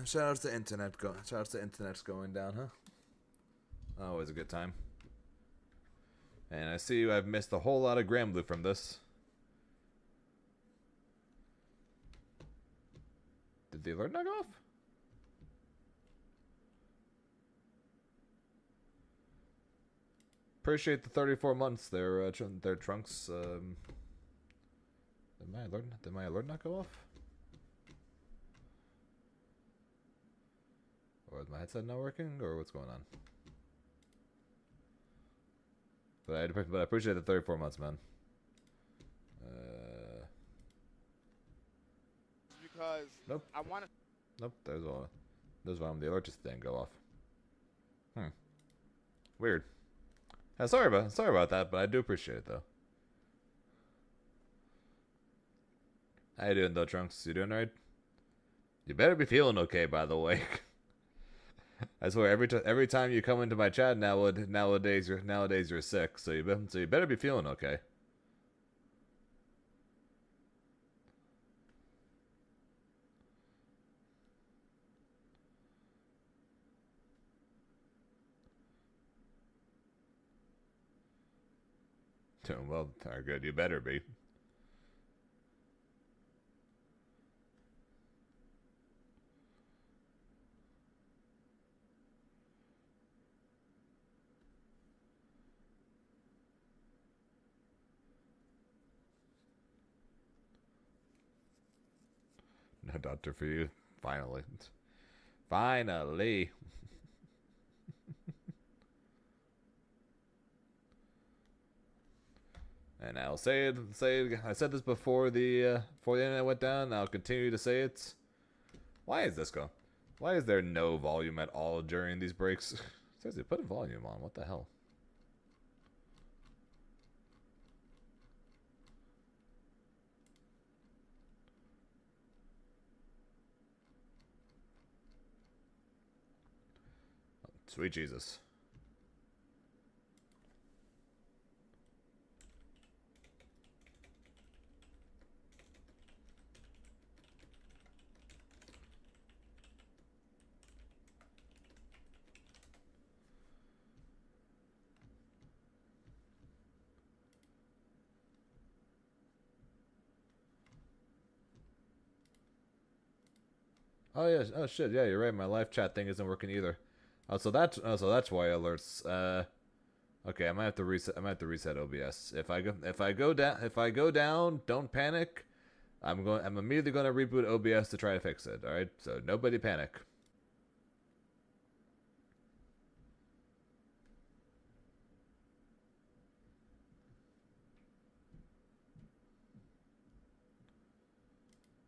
Shout out to internet shout out to internet's going down, huh? Always a good time. And I see I've missed a whole lot of Gramblue from this. Did the alert knock off? Appreciate the 34 months there, their trunks. Did my alert not go off? Or is my headset not working, or what's going on? But I appreciate the 34 months, man. Because nope. I want to. Nope. There's one. The alert just didn't go off. Weird. Sorry about that, but I do appreciate it though. How you doing though, Trunks? You doing alright? You better be feeling okay, by the way. I swear, every time you come into my chat nowadays you're sick, so you better be feeling okay. Doing well, good. You better be. No doctor for you. Finally. Finally. And I'll say it. I said this before the internet went down. And I'll continue to say it. Why is this going? Why is there no volume at all during these breaks? Seriously, put a volume on. What the hell? Sweet Jesus. Oh yeah. Oh shit. Yeah, you're right. My live chat thing isn't working either. So that's why alerts. Okay, I might have to reset OBS. If I go down, don't panic. I'm immediately gonna reboot OBS to try to fix it. All right. So nobody panic.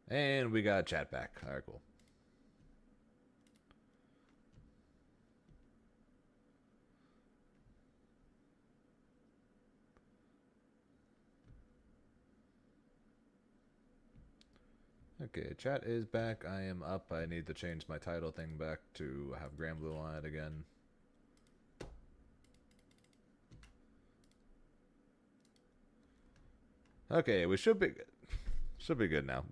And we got chat back. All right, cool. Okay, chat is back. I am up. I need to change my title thing back to have Gramblue on it again. Okay, we should be good. Should be good now.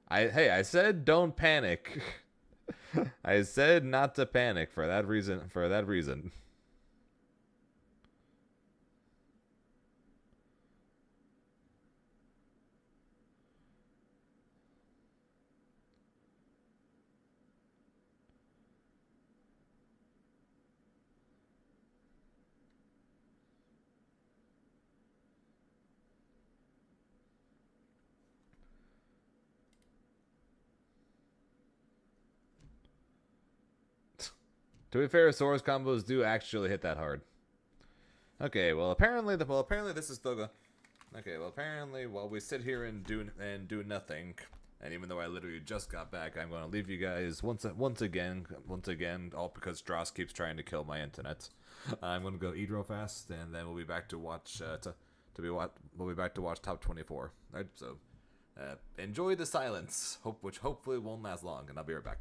I said don't panic. I said not to panic for that reason. To be fair, Source combos do actually hit that hard. Okay, well apparently this is still okay, well apparently while we sit here and do nothing, and even though I literally just got back, I'm going to leave you guys once again, all because Dross keeps trying to kill my internet. I'm going to go eat real fast, and then we'll be back to watch we'll be back to watch top 24. Alright, so enjoy the silence, which hopefully won't last long, and I'll be right back.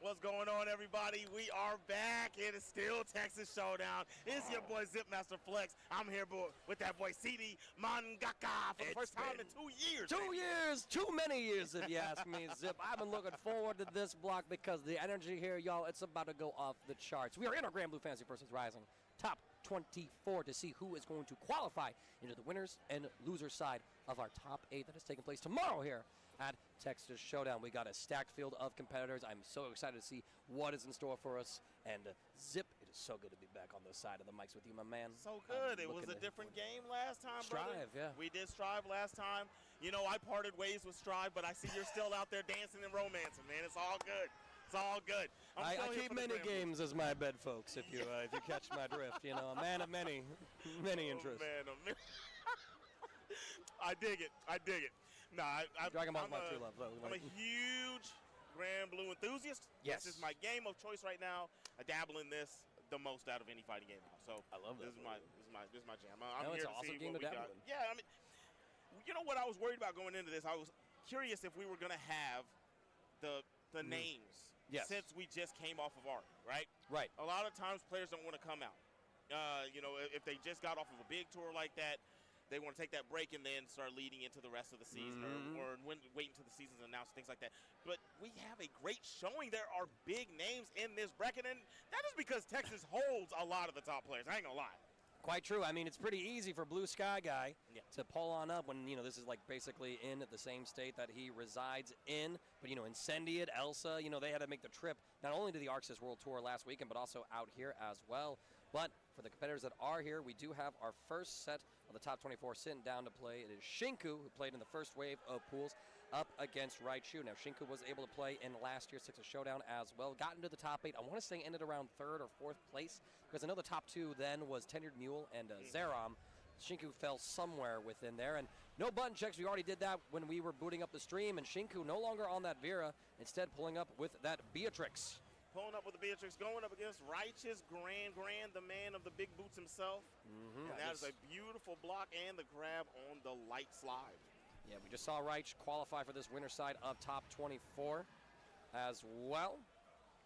What's going on, everybody? We are back. It is still Texas Showdown. It's your boy Zipmaster Flex. I'm here with that boy CD Mangaka for the first time in 2 years. 2 years, too many years if you ask me, Zip. I've been looking forward to this block because the energy here, y'all, it's about to go off the charts. We are in our Grand Blue Fantasy versus Rising top 24 to see who is going to qualify into the winners and losers side of our top 8 that is taking place tomorrow here at Texas Showdown. We got a stacked field of competitors. I'm so excited to see what is in store for us. And Zip, it is so good to be back on this side of the mics with you, my man. So good. It was a different game last time, brother. Strive, yeah. We did Strive last time. You know, I parted ways with Strive, but I see you're still out there dancing and romancing, man. It's all good. It's all good. I keep many games as my bed, folks, if you catch my drift. You know, a man of many interests. Oh, man. I dig it. I dig it. No, Dragon Ball's my true love. I'm a huge Grand Blue enthusiast. Yes. This is my game of choice right now. I dabble in this the most out of any fighting game now. So I love that. This is my jam. I'm here it's to an awesome see game what to we dabble got. in. Yeah, I mean, you know what I was worried about going into this? I was curious if we were going to have the names since we just came off of ARC, right? Right. A lot of times players don't want to come out. You know, if they just got off of a big tour like that, they want to take that break and then start leading into the rest of the season or wait until the season's announced, things like that. But we have a great showing. There are big names in this bracket, and that is because Texas holds a lot of the top players. I ain't going to lie. Quite true. I mean, it's pretty easy for Blue Sky Guy Yeah. to pull on up when, you know, this is like basically in the same state that he resides in. But, you know, Incendiate, Elsa, you know, they had to make the trip not only to the ArcSys World Tour last weekend, but also out here as well. But for the competitors that are here, we do have our first set of the top 24 sitting down to play. It is Shinku, who played in the first wave of pools, up against Raichu. Now, Shinku was able to play in last year's Texas Showdown as well. Got into the top 8. I want to say ended around 3rd or 4th place, because I know the top 2 then was Tenured Mule and Zerom. Shinku fell somewhere within there. And no button checks. We already did that when we were booting up the stream. And Shinku no longer on that Vera, instead pulling up with that Beatrix. Pulling up with the Beatrix, going up against Righteous Grand, the man of the big boots himself. And that is a beautiful block and the grab on the light slide. Yeah, we just saw Reich qualify for this winner side of top 24 as well.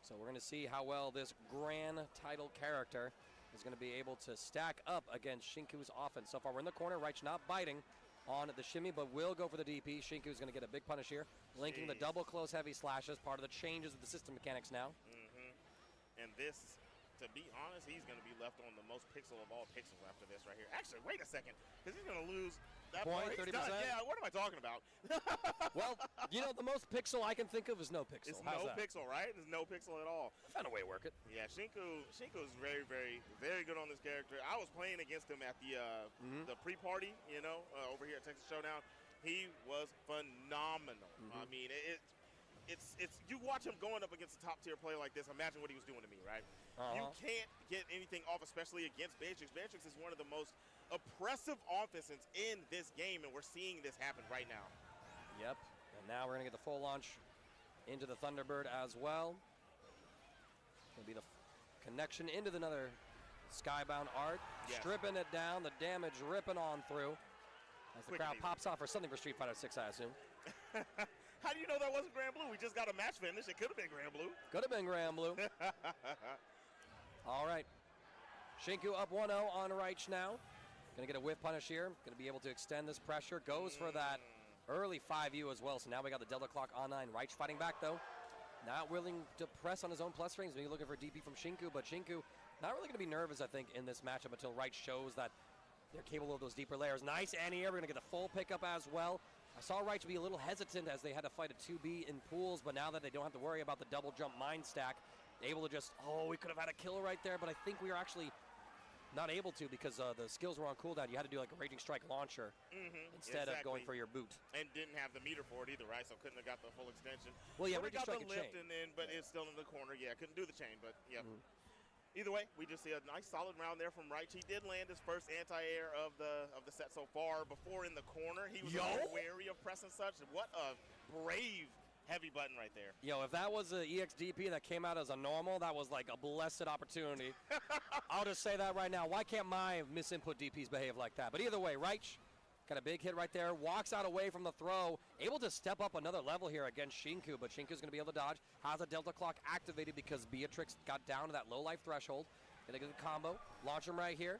So we're going to see how well this grand title character is going to be able to stack up against Shinku's offense. So far, we're in the corner. Reich not biting on the shimmy, but will go for the DP. Shinku's going to get a big punish here, linking the double close heavy slashes, part of the changes of the system mechanics now. And this, to be honest, he's going to be left on the most pixel of all pixels after this right here. Actually, wait a second, because he's going to lose that point. 30%. Yeah, what am I talking about? Well, you know, the most pixel I can think of is no pixel. It's How's no that? pixel, right? It's no pixel at all. I found a way to work it. Yeah, Shinku is very, very, very good on this character. I was playing against him at the pre-party, you know, over here at Texas Showdown. He was phenomenal. I mean, it's you watch him going up against a top-tier player like this, imagine what he was doing to me, right? You can't get anything off, especially against Beatrix. Beatrix is one of the most oppressive offenses in this game, and we're seeing this happen right now. Yep, and now we're going to get the full launch into the Thunderbird as well. Going to be the connection into another Skybound art. Yes. Stripping it down, the damage ripping on through. As the Quick crowd and easy. pops off for something for Street Fighter 6, I assume. How do you know that wasn't Grand Blue? We just got a match finish. It could have been Grand Blue. Could have been Grand Blue. All right. Shinku up 1-0 on Reich now. Going to get a whiff punish here. Going to be able to extend this pressure. Goes for that early 5U as well. So now we got the Delta Clock on 9. Reich fighting back, though. Not willing to press on his own plus frames. Maybe looking for DP from Shinku. But Shinku not really going to be nervous, I think, in this matchup until Reich shows that they're capable of those deeper layers. Nice anti-air. We're going to get the full pickup as well. I saw Reich be a little hesitant as they had to fight a 2B in pools, but now that they don't have to worry about the double jump mind stack, able to just, we could have had a kill right there, but I think we were actually not able to because the skills were on cooldown. You had to do like a Raging Strike launcher instead of going for your boot. And didn't have the meter for it either, right? So couldn't have got the full extension. Well, yeah, Would've Raging got Strike the and lift chain. and then, but it's still in the corner. Yeah, couldn't do the chain, but yeah. Either way, we just see a nice solid round there from Reich. He did land his first anti-air of the set so far. Before in the corner, he was a little wary of pressing such. What a brave heavy button right there. Yo, if that was an EXDP that came out as a normal, that was like a blessed opportunity. I'll just say that right now. Why can't my misinput DPs behave like that? But either way, Reich got a big hit right there. Walks out away from the throw. Able to step up another level here against Shinku, but Shinku's going to be able to dodge. Has a Delta Clock activated because Beatrix got down to that low life threshold. Gonna get the combo. Launch him right here.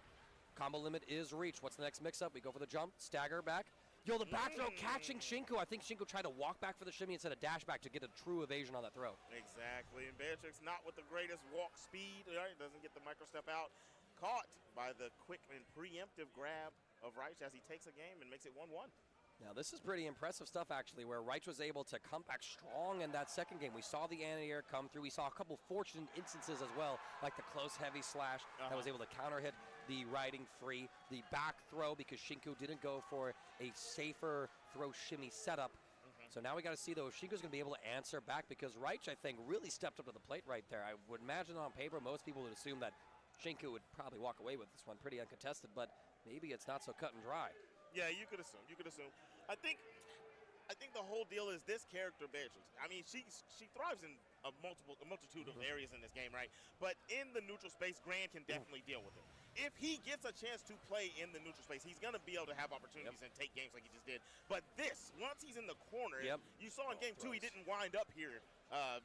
Combo limit is reached. What's the next mix-up? We go for the jump. Stagger back. Yo, the back throw catching Shinku. I think Shinku tried to walk back for the shimmy instead of dash back to get a true evasion on that throw. Exactly. And Beatrix not with the greatest walk speed. Right? Doesn't get the micro step out. Caught by the quick and preemptive grab of Reich as he takes a game and makes it 1-1. Now, this is pretty impressive stuff, actually, where Reich was able to come back strong in that second game. We saw the anti-air come through. We saw a couple fortunate instances as well, like the close heavy slash that was able to counter-hit the riding free, the back throw because Shinku didn't go for a safer throw shimmy setup. So now we got to see, though, if Shinku's going to be able to answer back because Reich, I think, really stepped up to the plate right there. I would imagine on paper most people would assume that Shinku would probably walk away with this one pretty uncontested, but maybe it's not so cut and dry. Yeah, you could assume. You could assume. I think the whole deal is this character, Beatrix. I mean, she thrives in a multitude of areas in this game, right? But in the neutral space, Grand can definitely deal with it. If he gets a chance to play in the neutral space, he's going to be able to have opportunities and take games like he just did. But this, once he's in the corner, you saw in game 2 he didn't wind up here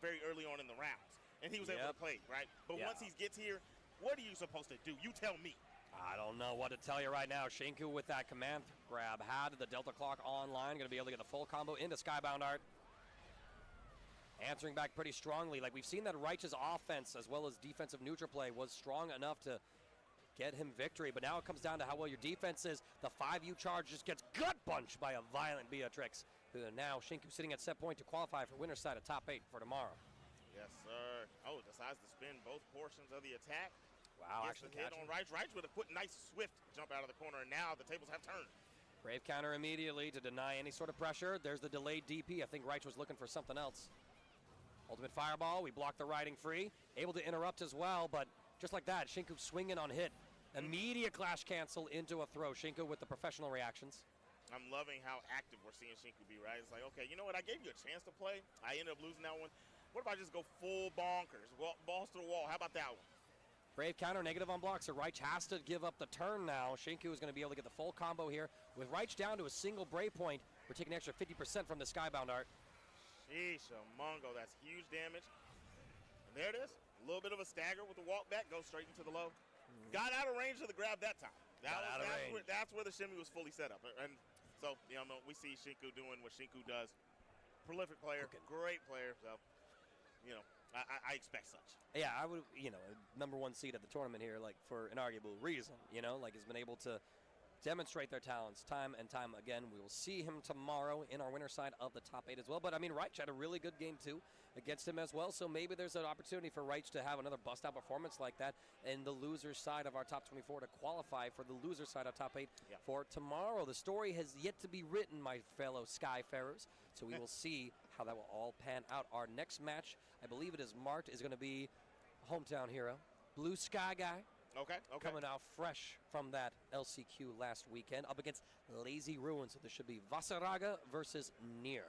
very early on in the rounds, and he was able to play, right? But once he gets here, what are you supposed to do? You tell me. I don't know what to tell you right now. Shinku with that command grab had the Delta Clock online, going to be able to get the full combo into Skybound Art. Answering back pretty strongly. Like, we've seen that Reich's offense as well as defensive neutral play was strong enough to get him victory, but now it comes down to how well your defense is. The 5U charge just gets gut punched by a violent Beatrix. Now Shinku sitting at set point to qualify for winner's side of top 8 for tomorrow. Yes, sir. Oh, decides to spin both portions of the attack. Wow, gets actually the hit on Reich. Reich with a nice swift jump out of the corner, and now the tables have turned. Brave counter immediately to deny any sort of pressure. There's the delayed DP. I think Reich was looking for something else. Ultimate Fireball, we block the riding free. Able to interrupt as well, but just like that, Shinku swinging on hit. Immediate clash cancel into a throw. Shinku with the professional reactions. I'm loving how active we're seeing Shinku be, right? It's like, okay, you know what? I gave you a chance to play. I ended up losing that one. What if I just go full bonkers? Balls to the wall. How about that one? Brave counter, negative on block, so Reich has to give up the turn now. Shinku is going to be able to get the full combo here. With Reich down to a single Brave point, we're taking an extra 50% from the Skybound Art. Sheesh, Mongo, that's huge damage. And there it is. A little bit of a stagger with the walk back, goes straight into the low. Got out of range of the grab that time. That's where the shimmy was fully set up. And so, you know, we see Shinku doing what Shinku does. Prolific player, great player. So, you know, I expect such. Yeah, I would, you know, number one seed at the tournament here, like, for an arguable reason, you know, like, has been able to demonstrate their talents time and time again. We will see him tomorrow in our winner's side of the top 8 as well. But, I mean, Reich had a really good game, too, against him as well. So maybe there's an opportunity for Reich to have another bust-out performance like that in the loser side of our top 24 to qualify for the loser side of top 8 for tomorrow. The story has yet to be written, my fellow Skyfarers. So we will see how that will all pan out. Our next match, I believe it is marked, is going to be hometown hero, Blue Sky Guy. Okay. Coming out fresh from that LCQ last weekend up against Lazy Ruin. So this should be Vasaraga versus Nier.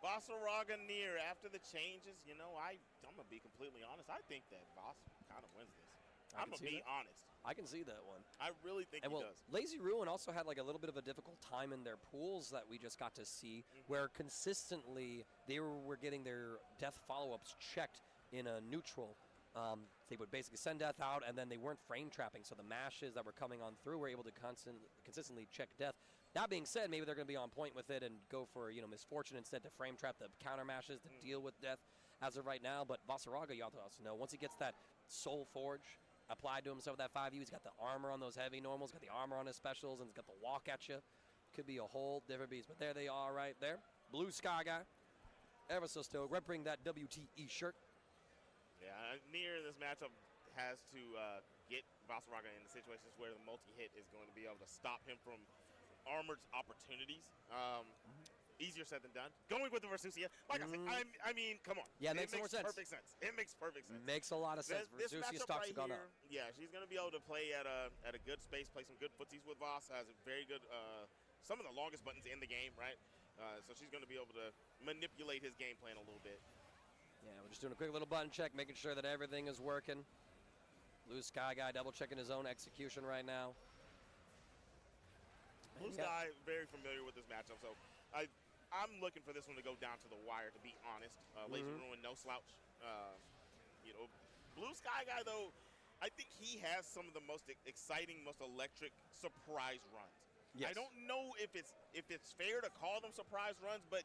Vasaraga Nier, after the changes, you know, I'm going to be completely honest. I think that Vas kind of wins this. I'm going to be honest. I can see that one. I really think he does. Lazy Ruin also had like a little bit of a difficult time in their pools that we just got to see, where consistently they were getting their death follow-ups checked in a neutral. They would basically send death out, and then they weren't frame trapping, so the mashes that were coming on through were able to consistently check death. That being said, maybe they're going to be on point with it and go for, you know, misfortune instead to frame trap the counter mashes to deal with death as of right now. But Vasaraga, you also know, once he gets that Soul Forge applied to himself with that 5U, he's got the armor on those heavy normals, got the armor on his specials, and he's got the walk at you. Could be a whole different beast. But there they are right there. Blue Sky Guy. Ever so still repping that WTE shirt. Yeah, Nier in this matchup has to get Vasaraga in the situations where the multi-hit is going to be able to stop him from armored opportunities. Easier said than done. Going with the Versusia, like I said, I mean, come on. Yeah, it makes more sense. Perfect sense. It makes perfect sense. Makes a lot of sense. Versusia stocks have gone up. Yeah, she's going to be able to play at a good space, play some good footsies with Voss. Has a very good, some of the longest buttons in the game, right? So she's going to be able to manipulate his game plan a little bit. Yeah, we're just doing a quick little button check, making sure that everything is working. Blue Sky Guy double checking his own execution right now. Blue Sky, very familiar with this matchup, so I'm looking for this one to go down to the wire, to be honest. Lazy Ruin, no slouch. You know, Blue Sky Guy, though, I think he has some of the most exciting, most electric surprise runs. Yes. I don't know if it's fair to call them surprise runs, but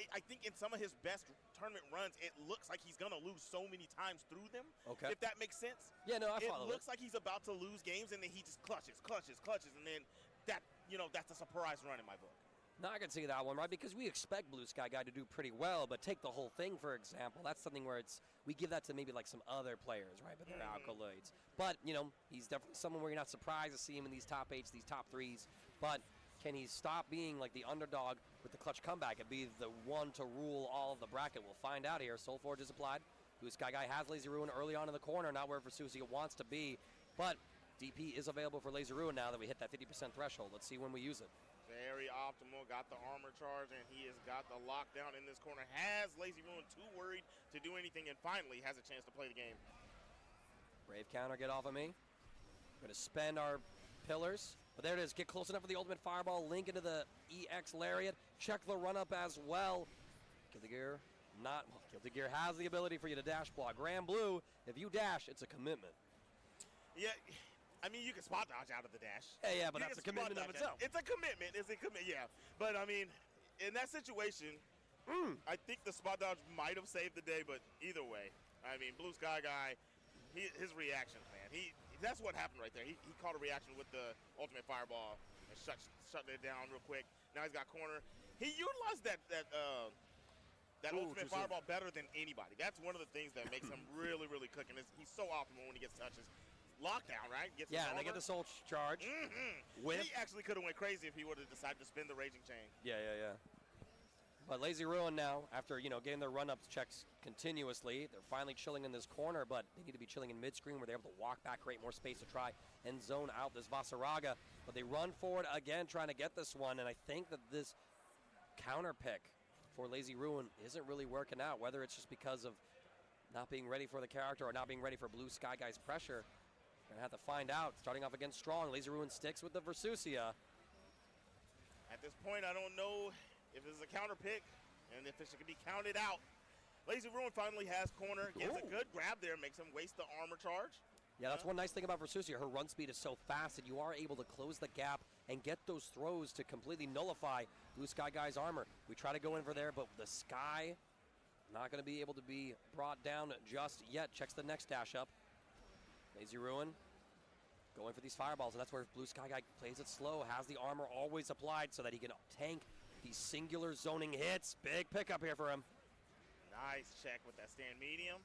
I think in some of his best tournament runs, it looks like he's going to lose so many times through them, if that makes sense. Yeah, no, I follow it. Looks like he's about to lose games, and then he just clutches, and then that's a surprise run in my book. No, I can see that one, right? Because we expect Blue Sky Guy to do pretty well, but take the whole thing, for example. That's something where we give that to maybe like some other players, right? But they're alkaloids. But, you know, he's definitely someone where you're not surprised to see him in these top 8s, these top 3s. But can he stop being like the underdog with the clutch comeback and be the one to rule all of the bracket? We'll find out here. Soul Forge is applied. Blue Sky Guy has Lazy Ruin early on in the corner, not where Versusia wants to be. But DP is available for Lazy Ruin now that we hit that 50% threshold. Let's see when we use it. Very optimal. Got the armor charge, and he has got the lockdown in this corner. Has Lazy Ruin too worried to do anything, and finally has a chance to play the game. Brave counter, get off of me. We're going to spend our pillars. But there it is. Get close enough for the ultimate fireball. Link into the EX Lariat. Check the run-up as well. Get the gear. not. Guilty Gear has the ability for you to dash block. Grand Blue, if you dash, it's a commitment. Yeah, I mean, you can spot dodge out of the dash. Yeah, but You that's a can spot commitment of dodge itself. It's a commitment. It's a commitment, yeah. But, I mean, in that situation, I think the spot dodge might have saved the day, but either way, I mean, Blue Sky Guy, his reactions, man. That's what happened right there. He caught a reaction with the ultimate fireball and shut it down real quick. Now he's got corner. He utilized that ultimate fireball better than anybody. That's one of the things that makes him really, really cooking. He's so optimal when he gets touches. Lockdown, right? And they get the soul charge. He actually could have went crazy if he would have decided to spin the Raging Chain. Yeah. But Lazy Ruin now, after getting their run-ups checks continuously, they're finally chilling in this corner, but they need to be chilling in mid-screen where they're able to walk back, create more space to try and zone out this Vasaraga. But they run forward again, trying to get this one, and I think that this counter pick for Lazy Ruin isn't really working out, whether it's just because of not being ready for the character or not being ready for Blue Sky Guy's pressure. We're going to have to find out. Starting off against Strong, Lazy Ruin sticks with the Versusia. At this point, I don't know if it's a counter pick and if it should be counted out. Lazy Ruin finally has corner, gets a good grab there, makes him waste the armor charge. Yeah, that's one nice thing about Versusia. Her run speed is so fast that you are able to close the gap and get those throws to completely nullify Blue Sky Guy's armor. We try to go in for there, but the Sky not going to be able to be brought down just yet. Checks the next dash up. Lazy Ruin going for these fireballs, and that's where Blue Sky Guy plays it slow, has the armor always applied so that he can tank these singular zoning hits. Big pickup here for him. Nice check with that stand medium.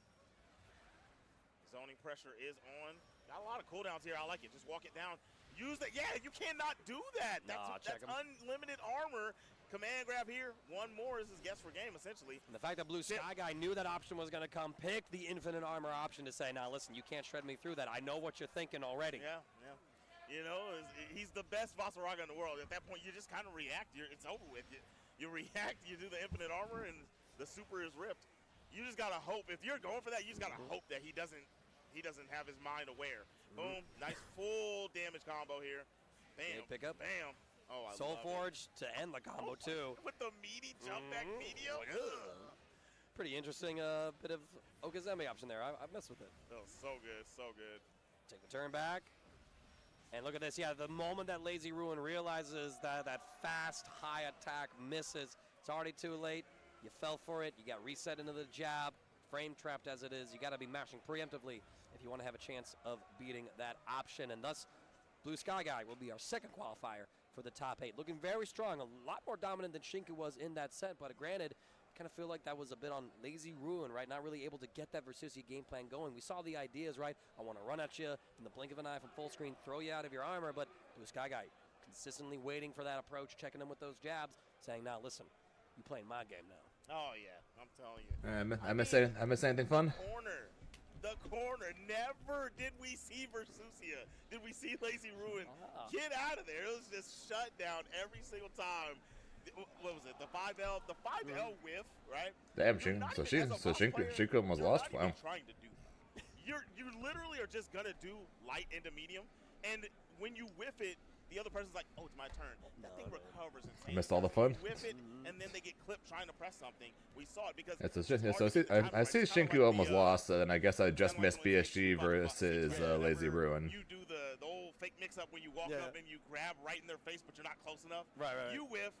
Zoning pressure is on. Got a lot of cooldowns here. I like it. Just walk it down. Use that. Yeah, you cannot do that. That's unlimited armor. Command grab here. One more is his guess for game, essentially. And the fact that Blue Sky Guy knew that option was going to come, picked the infinite armor option to say, now listen, you can't shred me through that. I know what you're thinking already. Yeah. You know, he's the best Vasaraga in the world. At that point, you just kind of react. It's over with. You react, you do the infinite armor, and the super is ripped. You just got to hope. If you're going for that, you just got to hope that he doesn't have his mind aware. Boom. Nice full damage combo here. Bam. Big pickup. Bam. Oh, I Soul love Forge to end the combo, too. With the meaty jump back medium. Pretty interesting bit of Okazeme option there. I messed with it. Oh, so good, so good. Take the turn back. And look at this. Yeah, the moment that Lazy Ruin realizes that fast, high attack misses, it's already too late. You fell for it. You got reset into the jab. Frame trapped as it is. You got to be mashing preemptively if you want to have a chance of beating that option. And thus, Blue Sky Guy will be our second qualifier for the top 8. Looking very strong. A lot more dominant than Shinku was in that set. But granted, kind of feel like that was a bit on Lazy Ruin, right? Not really able to get that Versusia game plan going. We saw the ideas, right? I want to run at you in the blink of an eye from full screen, throw you out of your armor. But Blue Sky Guy consistently waiting for that approach, checking him with those jabs, saying, now listen, you playing my game now. Oh, yeah, I'm telling you. I miss anything fun? The corner. Never did we see Versusia. Did we see Lazy Ruin get out of there? It was just shut down every single time. What was it? The 5L? The 5L whiff, right? Damn, Shinku almost lost. Wow. Trying to do that. You literally are just gonna do light into medium, and when you whiff it, the other person's like, oh, it's my turn. That thing recovers insane. I missed all the fun. Whiff it, and then they get clipped trying to press something. We saw it because I see Shinku almost lost, and I guess I just missed BSG versus Lazy Ruin. You do the old fake mix-up when you walk up and you grab right in their face, but you're not close enough. Right. You whiff,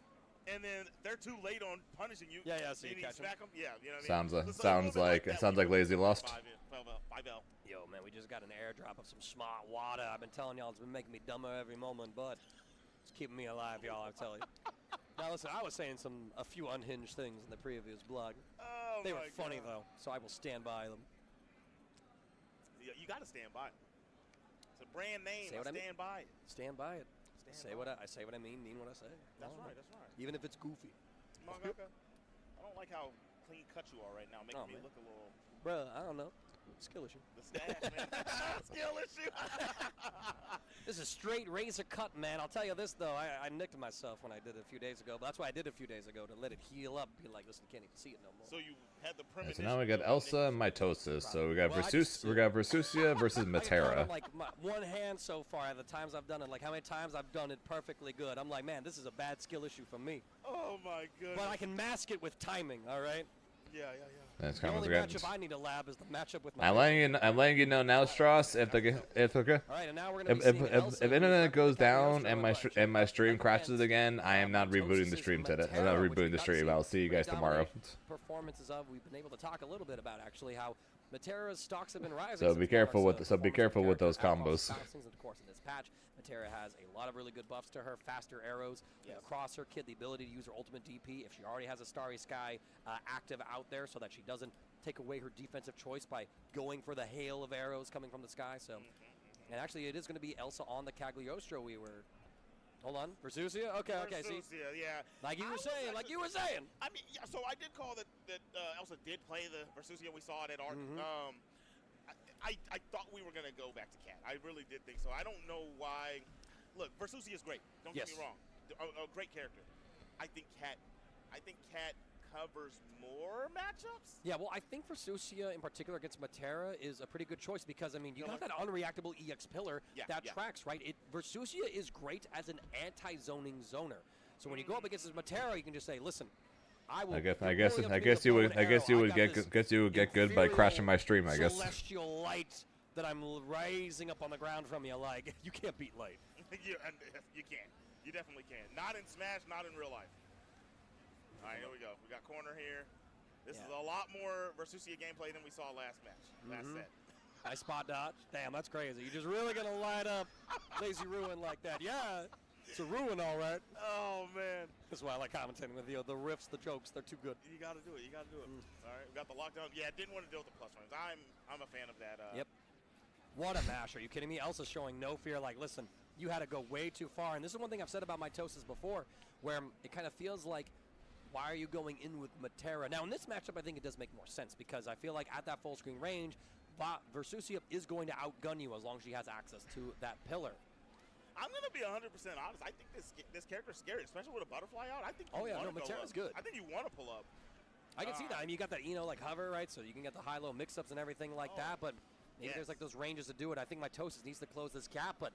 and then they're too late on punishing you. So you catch them. Yeah, you know what I mean? Sounds like Lazy lost. 5L. Yo, man, we just got an airdrop of some smart water. I've been telling y'all, it's been making me dumber every moment, but it's keeping me alive, y'all, I tell you. Now, listen, I was saying a few unhinged things in the previous blog. Oh, they were funny, though, so I will stand by them. You got to stand by it. It's a brand name. Stand by it. Stand by it. I say what I mean what I say. That's right. Even if it's goofy. Mangaka, I don't like how clean cut you are right now, making me look a little... Bro, I don't know. Skill issue. The stash, man. Skill issue. This is straight razor cut, man. I'll tell you this, though. I nicked myself when I did it a few days ago. But that's why I did it a few days ago, to let it heal up. Be like, listen, you can't even see it no more. So you had the premonition. So now we got Elsa and Mitosis. So we got Versusia versus Matera. Like one hand so far at the times I've done it. Like how many times I've done it perfectly good. I'm like, man, this is a bad skill issue for me. Oh, my goodness. But I can mask it with timing, all right? Yeah. That's The kind of only good. matchup I need to lab is the matchup with my. I'm letting you know now, Strauss. If okay. All right, and now we're gonna be If seeing Elsa, if who's internet goes representing down Cagliostro and my stream up crashes against, again, I am not rebooting the Mitosis' stream today. I'm Matera, not which we rebooting the got to stream. see I'll see you pretty guys tomorrow. dominant performances of. We've been able to talk a little bit about actually how Matera's stocks have been rising. So since be careful Mark's, with so be careful with those combos. In the course of this patch, Matera has a lot of really good buffs to her, faster arrows across her kit, the ability to use her ultimate DP if she already has a Starry Sky active out there, so that she doesn't take away her defensive choice by going for the hail of arrows coming from the sky. So, and actually, it is going to be Elsa on the Cagliostro. Hold on, Versusia. Okay, see, yeah. like you were saying. I mean, yeah, so I did call that Elsa did play the Versusia. We saw it at Arc. I thought we were gonna go back to Cat. I really did think so. I don't know why. Look, Versusia is great. Don't get me wrong. A great character. I think Cat covers more matchups. Yeah, well, I think Versusia in particular against Matera is a pretty good choice because, I mean, you got that unreactable EX pillar that tracks, right? Versusia is great as an anti-zoning zoner. So when you go up against his Matera, you can just say, listen, I will. I guess you would get good by crashing my stream. I guess. Celestial light that I'm raising up on the ground from you, like you can't beat light. You can. You definitely can. Not in Smash, not in real life. All right, here we go. We got corner here. This is a lot more Versusia gameplay than we saw last match, last set. I spot dodge. Damn, that's crazy. You're just really going to light up Lazy Ruin like that. Yeah, it's a ruin, all right. Oh, man. That's why I like commentating with you. The riffs, the jokes, they're too good. You got to do it. All right, we got the lockdown. Yeah, didn't want to deal with the plus frames. I'm a fan of that. Yep. What a mash. Are you kidding me? Elsa's showing no fear. Like, listen, you had to go way too far. And this is one thing I've said about Mitosis before, where it kind of feels like, why are you going in with Matera? Now, in this matchup, I think it does make more sense because I feel like at that full screen range, Versusia is going to outgun you as long as she has access to that pillar. I'm going to be 100% honest. I think this character is scary, especially with a butterfly out. I think Matera's good. I think you want to pull up. I can see that. I mean, you got that, like hover, right? So you can get the high-low mix-ups and everything like that, but maybe there's like those ranges to do it. I think Mitosis needs to close this gap, but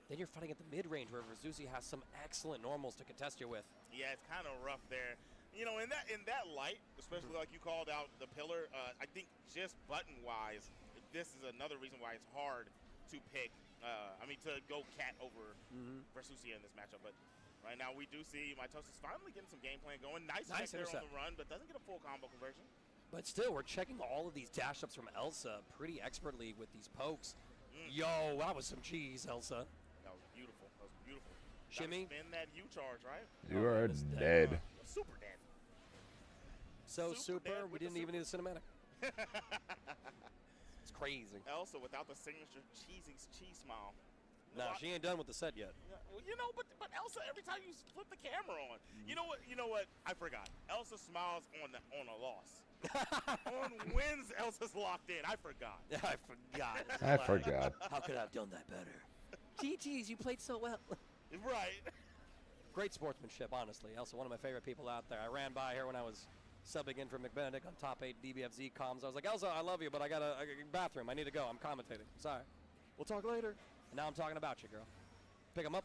then you're fighting at the mid-range where Versusia has some excellent normals to contest you with. Yeah, it's kind of rough there. You know, in that light, especially like you called out the pillar, I think just button-wise, this is another reason why it's hard to pick. To go Cat over Versusia in this matchup. But right now we do see Mitosis finally getting some game plan going. Nice check there on the run, but doesn't get a full combo conversion. But still, we're checking all of these dash ups from Elsa pretty expertly with these pokes. Yo, that was some cheese, Elsa. That was beautiful. Shimmy. Spin that U charge, right? You are dead. Super dead. So super, we didn't even need a cinematic. It's crazy. Elsa without the signature cheese smile. Nah, she ain't done with the set yet. You know, but Elsa, every time you flip the camera on, you know what? I forgot. Elsa smiles on a loss. On wins, Elsa's locked in. I forgot. I forgot. How could I have done that better? GG's, you played so well. Right. Great sportsmanship, honestly. Elsa, one of my favorite people out there. I ran by her when I was subbing in for McBenedict on top 8 DBFZ comms. I was like, Elsa, I love you, but I got a bathroom. I need to go. I'm commentating. Sorry. We'll talk later. And now I'm talking about you, girl. Pick him up.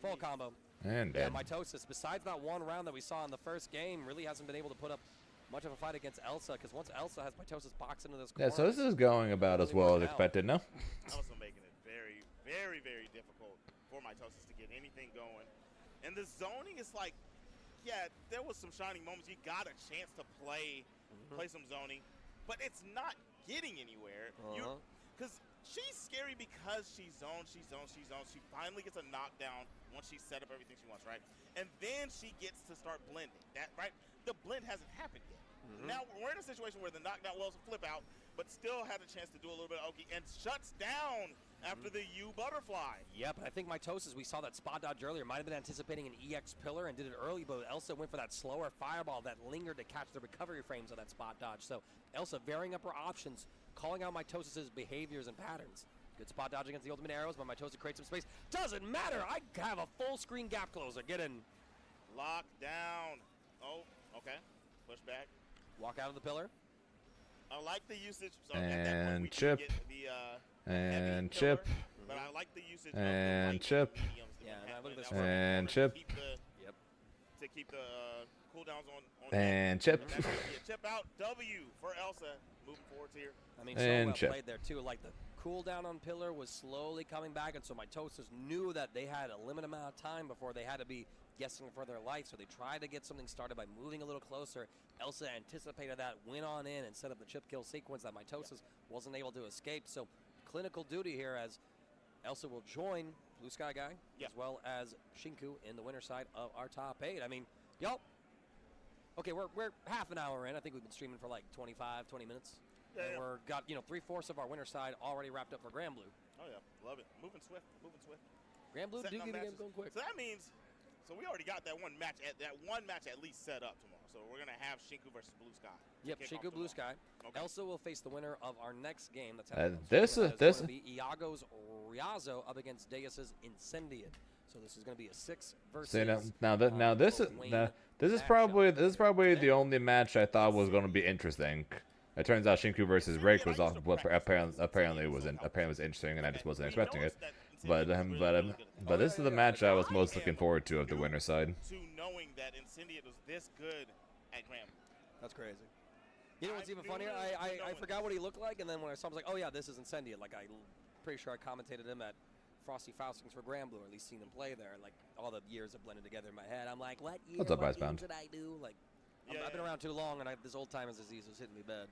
Full combo. And dead. Mitosis, besides that one round that we saw in the first game, really hasn't been able to put up much of a fight against Elsa, because once Elsa has Mitosis boxed into this corner... Yeah, so this is going about as well as expected, no? Elsa making it very, very, very difficult for Mitosis to get anything going. And the zoning is like, yeah, there was some shining moments. You got a chance to play some zoning, but it's not getting anywhere. Because she's scary because she zones. She finally gets a knockdown once she set up everything she wants, right? And then she gets to start blending. That right? The blend hasn't happened yet. Now we're in a situation where the knockdown wells flip out, but still had a chance to do a little bit of Oki and shuts down after the U butterfly. Yeah, but I think Mitosis, we saw that spot dodge earlier, might have been anticipating an EX pillar and did it early, but Elsa went for that slower fireball that lingered to catch the recovery frames of that spot dodge. So Elsa varying up her options, calling out Mitosis' behaviors and patterns. Good spot dodge against the ultimate arrows, but Mitosis creates some space. Doesn't matter. I have a full screen gap closer. Get in. Lock down. Oh, okay. Push back. Walk out of the pillar. I like the usage. So and at that point, we chip. Get the, and pillar, chip. But I like the usage and of the chip. Yeah, and I look at this and chip. Yep. to keep the cooldowns on. And chip. That's gonna be a chip out W for Elsa. Moving forwards here. I mean, so And well chip. played there too. Like the cooldown on Pillar was slowly coming back, and so my Toasters knew that they had a limited amount of time before they had to be guessing for their life. So they tried to get something started by moving a little closer. Elsa anticipated that, went on in and set up the chip kill sequence that my Toasters wasn't able to escape. So clinical duty here as Elsa will join Blue Sky Guy as well as Shinku in the winner side of our top 8. I mean, y'all. Okay, we're half an hour in. I think we've been streaming for like 25, 20 minutes. Yeah, And we're got 3/4 of our winner side already wrapped up for Grand Blue. Oh yeah, love it. Moving swift, moving swift. Grand Blue do Setting get up the game matches. going quick. So that means, we already got that one match at least set up tomorrow. So we're gonna have Shinku versus Blue Sky. Yep, Shinku Blue Sky. Okay. Elsa will face the winner of our next game. That's this is going to be Iago's Riazo up against Deus's Incendiate. So this is going to be a 6 versus. See, this is probably the only match I thought was going to be interesting. It turns out Shinku versus Rake was apparently was interesting, and I just wasn't expecting it. But this is the match I was most looking forward to of the winner side. To knowing that Incendiate was this good at Grand. That's crazy. You know what's even funnier? I forgot what he looked like, and then when I saw him, I was like, oh yeah, this is Incendiate. Like, I'm pretty sure I commentated him at Frosty Faustings for Grand Blue, or at least seen him play there. Like, all the years have blended together in my head. I'm like, what year? What's up, what Icebound? did I do? Like, I've been around too long, and this old timer's disease was hitting me bad.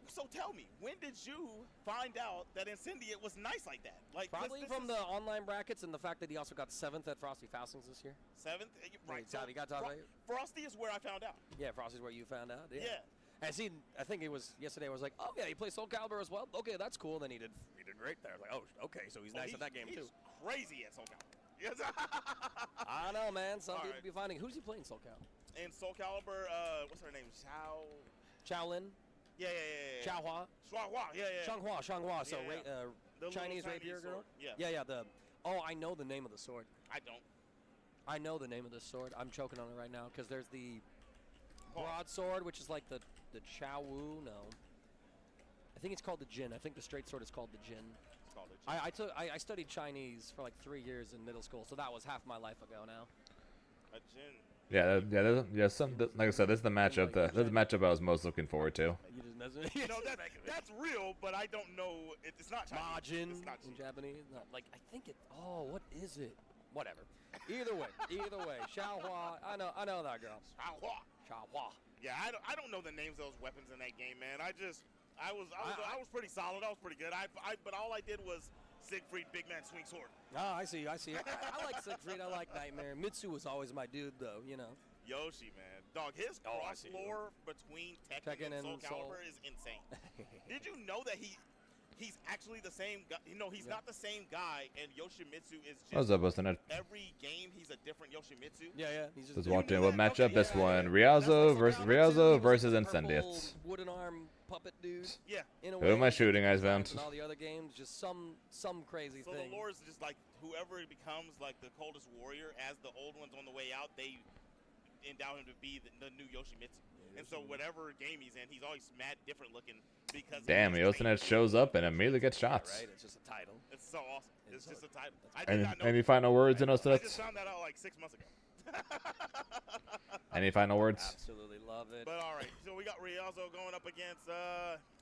So tell me, when did you find out that Incendiate was nice like that? Like, probably from the online brackets and the fact that he also got 7th at Frosty Faustings this year. 7th, right? So you got top 8. Frosty is where I found out. Yeah, Frosty's where you found out. Yeah. Yeah. And see, I think it was yesterday. I was like, oh yeah, he plays Soul Calibur as well. Okay, that's cool. Then he did great there. I was like, oh, okay, so he's nice at that game too. He's crazy at Soul Calibur. Yes. I know, man. Some All people right. be finding. Who's he playing Soul Calibur? In Soul Calibur, what's her name? Shaolin. Yeah. Xiaohua. Shuahua. Yeah. Shanghua. So Yeah. The Chinese little rapier girl. sword. Yeah. I know the name of the sword. I don't. I know the name of this sword. I'm choking on it right now because there's the broadsword, which is like the Chao Wu. No, I think it's called the Jin. I think the straight sword is called the Jin. It's called a Jin. I studied Chinese for like 3 years in middle school, so that was half my life ago now. A Jin. Like I said, this is the matchup. This is the matchup I was most looking forward to. You just messing with me. You know, that's real, but I don't know. It's not Chinese. Majin It's not in Chinese. Japanese. No, like I think it. Oh, what is it? Whatever. Either way. Xiaohua. I know that girl. Shuahua. Xiaohua. Yeah, I don't know the names of those weapons in that game, man. I was pretty solid. I was pretty good. But all I did was Siegfried, big man, swing sword. Oh, I see. I like Siegfried. I like Nightmare. Mitsu was always my dude, though. You know. Yoshi, man, dog. His cross lore between Tekken and Soul Calibur is insane. Did you know that he's actually the same guy? You know, he's not the same guy, and Yoshimitsu is just What's up, Bustin' Ed? every game he's a different Yoshimitsu. Yeah. He's Just just watching knew what that? matchup Okay, this yeah, one. yeah. Riazo versus Purple Incendiate. wooden arm puppet dude. Yeah. In a Who way, am I shooting, Icebound? And all the other games, just some crazy So thing. the lore is just like whoever becomes like the coldest warrior, as the old ones on the way out, they endow him to be the new Yoshimitsu. And so whatever game he's in, he's always mad different looking because Damn, Yosinette shows up and immediately gets shots. Right? It's just a title. It's so awesome. It's just a title. I did not know. Any final words, I Yosinette? just found that out like 6 months ago. Any final words? Absolutely love it. But all right, so we got Riazo going up against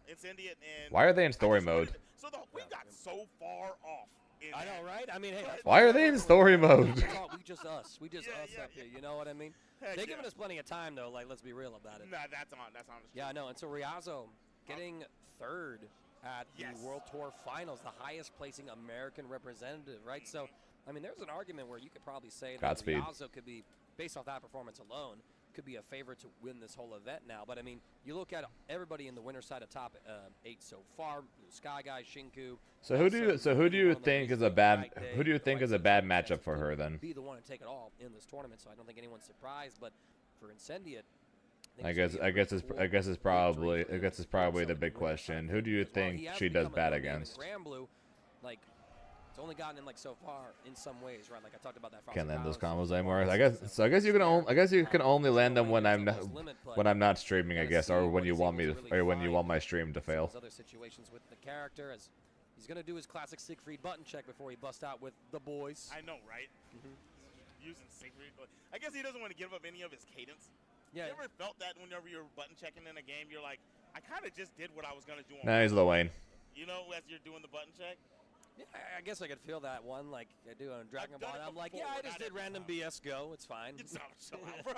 Incendiate, and Why are they in story mode? So we got so far off. I know, right? I mean, hey. that's Why are they in story mode? We just us. We just Yeah, us yeah, up here. You know what I mean? Heck They're yeah. giving us plenty of time, though. Like, let's be real about it. Nah, that's on. That's on. Yeah, I know. And so Riazo getting 3rd at Yes. the World Tour Finals, the highest placing American representative, right? So, I mean, there's an argument where you could probably say that Godspeed. Riazo could be, based off that performance alone, could be a favorite to win this whole event now. But I mean, you look at everybody in the winner's side of top 8 so far: Blue Sky Guy, Shinku. So who do you think is a bad matchup for her then? Be the one to take it all in this tournament, so I don't think anyone's surprised. But for Incendiate, I guess it's probably the big question. Who do you think she does bad against? Grand Blue, like, it's only gotten in like so far in some ways, right? Like I talked about that. Can't land those combos anymore. I guess you can only land them when I'm not streaming, I guess, or when you want my stream to fail. Other situations with the character, as he's gonna do his classic Siegfried button check before he busts out with the boys. I know, right? using synchro. I guess he doesn't want to give up any of his cadence. Yeah. You ever felt that whenever you're button checking in a game, you're like, I kind of just did what I was going to do on Nah, he's low Wayne. You know, as you're doing the button check? Yeah, I guess I could feel that one, like I do on Dragon Ball. I'm like, before, yeah, I just not did every random time. BS go. It's fine. Chill out, bro.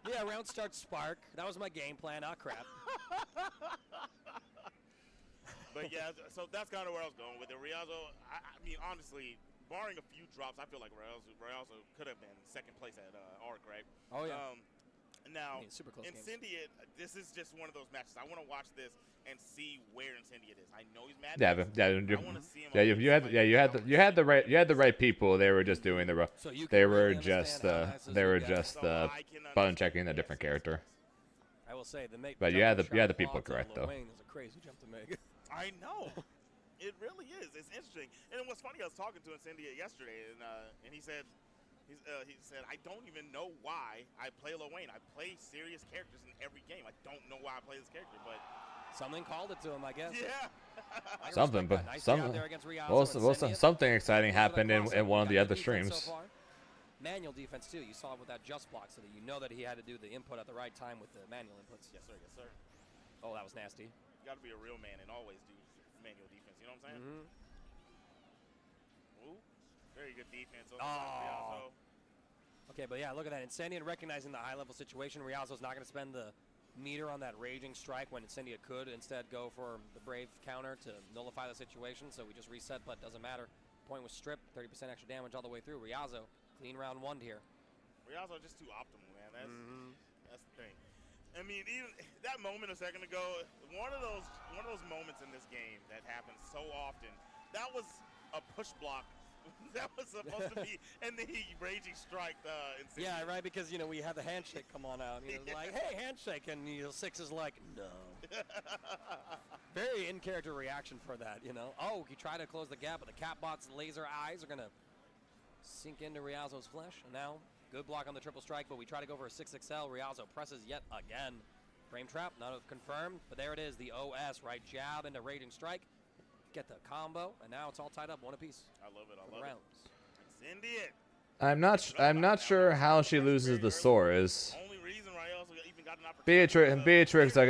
Yeah, round start spark. That was my game plan. Ah, crap. But yeah, so that's kind of where I was going with it. Rialzo, I mean, honestly, barring a few drops, I feel like Rialzo could have been second place at ARC, right? Oh, yeah. Now, super close games. Incendiate, this is just one of those matches. I want to watch this and see where Incendiate is. I know he's mad. Yeah, you had the right people. They were just doing the So you they can were really just understand how nice those they were you guys- just So I can button understand. checking a different character. I will say the make. But you had the people correct, though. Wayne is a crazy jump to make. I know. It really is. It's interesting. And what's funny, I was talking to Incendiate yesterday, and he said, I don't even know why I play Lil Wayne. I play serious characters in every game. I don't know why I play this character, but Something called it to him, I guess. yeah. I can Something, respect but that. Nice some- job there against Rialzo Well, and Incendiate. something exciting Those are the happened in crossover. one of You the got other good defense streams. so far. Manual defense too. You saw it with that just block, so that you know that he had to do the input at the right time with the manual inputs. Yes, sir. Yes, sir. Oh, that was nasty. You got to be a real man and always do manual defense. You know what I'm saying? Mm-hmm. Ooh, very good defense on the Oh. side of Rialzo. Okay, but yeah, look at that. Incendiate recognizing the high-level situation. Rialzo's not going to spend the meter on that raging strike when Incendiate could instead go for the brave counter to nullify the situation. So we just reset, but doesn't matter. Point was stripped, 30% extra damage all the way through. Rialzo, clean round one here. Rialzo just too optimal, man. That's the thing. I mean, even that moment a second ago, one of those moments in this game that happens so often. That was a push block. That was supposed to be, and then he raging strike. Yeah, right, because, we had the handshake come on out. And he was like, hey, handshake, and Six is like, no. Very in-character reaction for that, Oh, he tried to close the gap, but the Catbot's laser eyes are going to sink into Rialzo's flesh. And now, good block on the triple strike, but we try to go for a 6XL. Rialzo presses yet again. Frame trap, not confirmed, but there it is, the OS, right? Jab into raging strike. Get the combo, and now it's all tied up, one apiece. I love it. I love rounds. it. Incendiate. I'm not sure how she loses the Sores. Only reason Rialzo even got an opportunity. Beatrix, I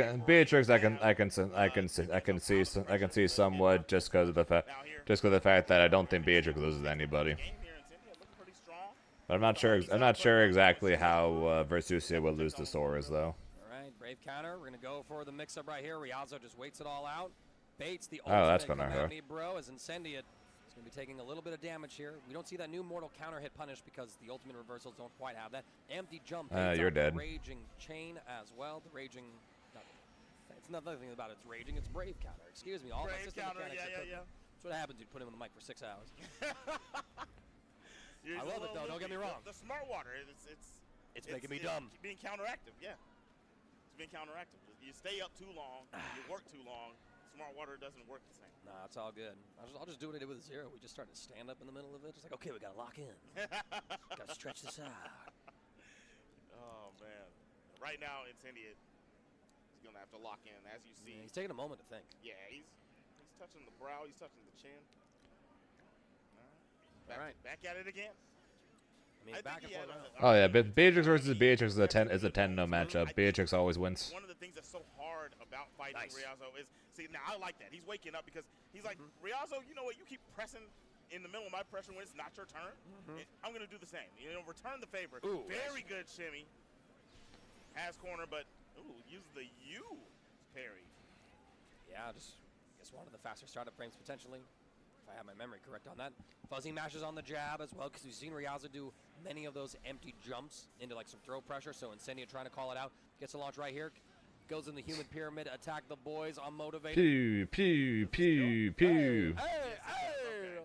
can see somewhat just because of the fact that I don't think Beatrix loses to anybody. But I'm not sure exactly how Versusia will lose to Sores though. All right, brave counter. We're gonna go for the mix-up right here. Rialzo just waits it all out. Baits the Oh, that's ultimate gonna hurt. calamity, bro, as Incendiate is going to be taking a little bit of damage here. We don't see that new mortal counter hit punish because the ultimate reversals don't quite have that. Empty jump. You're dead. Raging chain as well. The raging. It's nothing about it's raging. It's brave counter. Excuse me. All my Brave system counter, mechanics. yeah. That's what happens. You put him on the mic for 6 hours. I love it though. Don't get me wrong. The smart water. It's making me dumb. Being counteractive. Yeah. It's being counteractive. You stay up too long. You work too long. Smart water doesn't work the same. Nah, it's all good. I'll just do what I did with Zero. We just started to stand up in the middle of it. Just like, okay, we got to lock in. Got to stretch this out. Oh, man. Right now, Incendiate is going to have to lock in, as you see. Yeah, he's taking a moment to think. Yeah, he's touching the brow. He's touching the chin. All right. Back at it again. I mean, back and forth. Oh yeah, Beatrix versus Beatrix is a 10-no matchup. Beatrix always wins. One of the things that's so hard about fighting Rialzo is, now I like that. He's waking up because he's like, Rialzo, you know what? You keep pressing in the middle of my pressure when it's not your turn. I'm going to do the same. Return the favor. Ooh, very good shimmy. Has corner, but, use the U parry. Yeah, I guess one of the faster startup frames potentially. If I have my memory correct on that. Fuzzy mashes on the jab as well, because we've seen Rialzo do many of those empty jumps into like some throw pressure. So Incendiate trying to call it out. Gets a launch right here. Goes in the human pyramid. Attack the boys. Unmotivated. Pew, pew, pew, pew. Hey.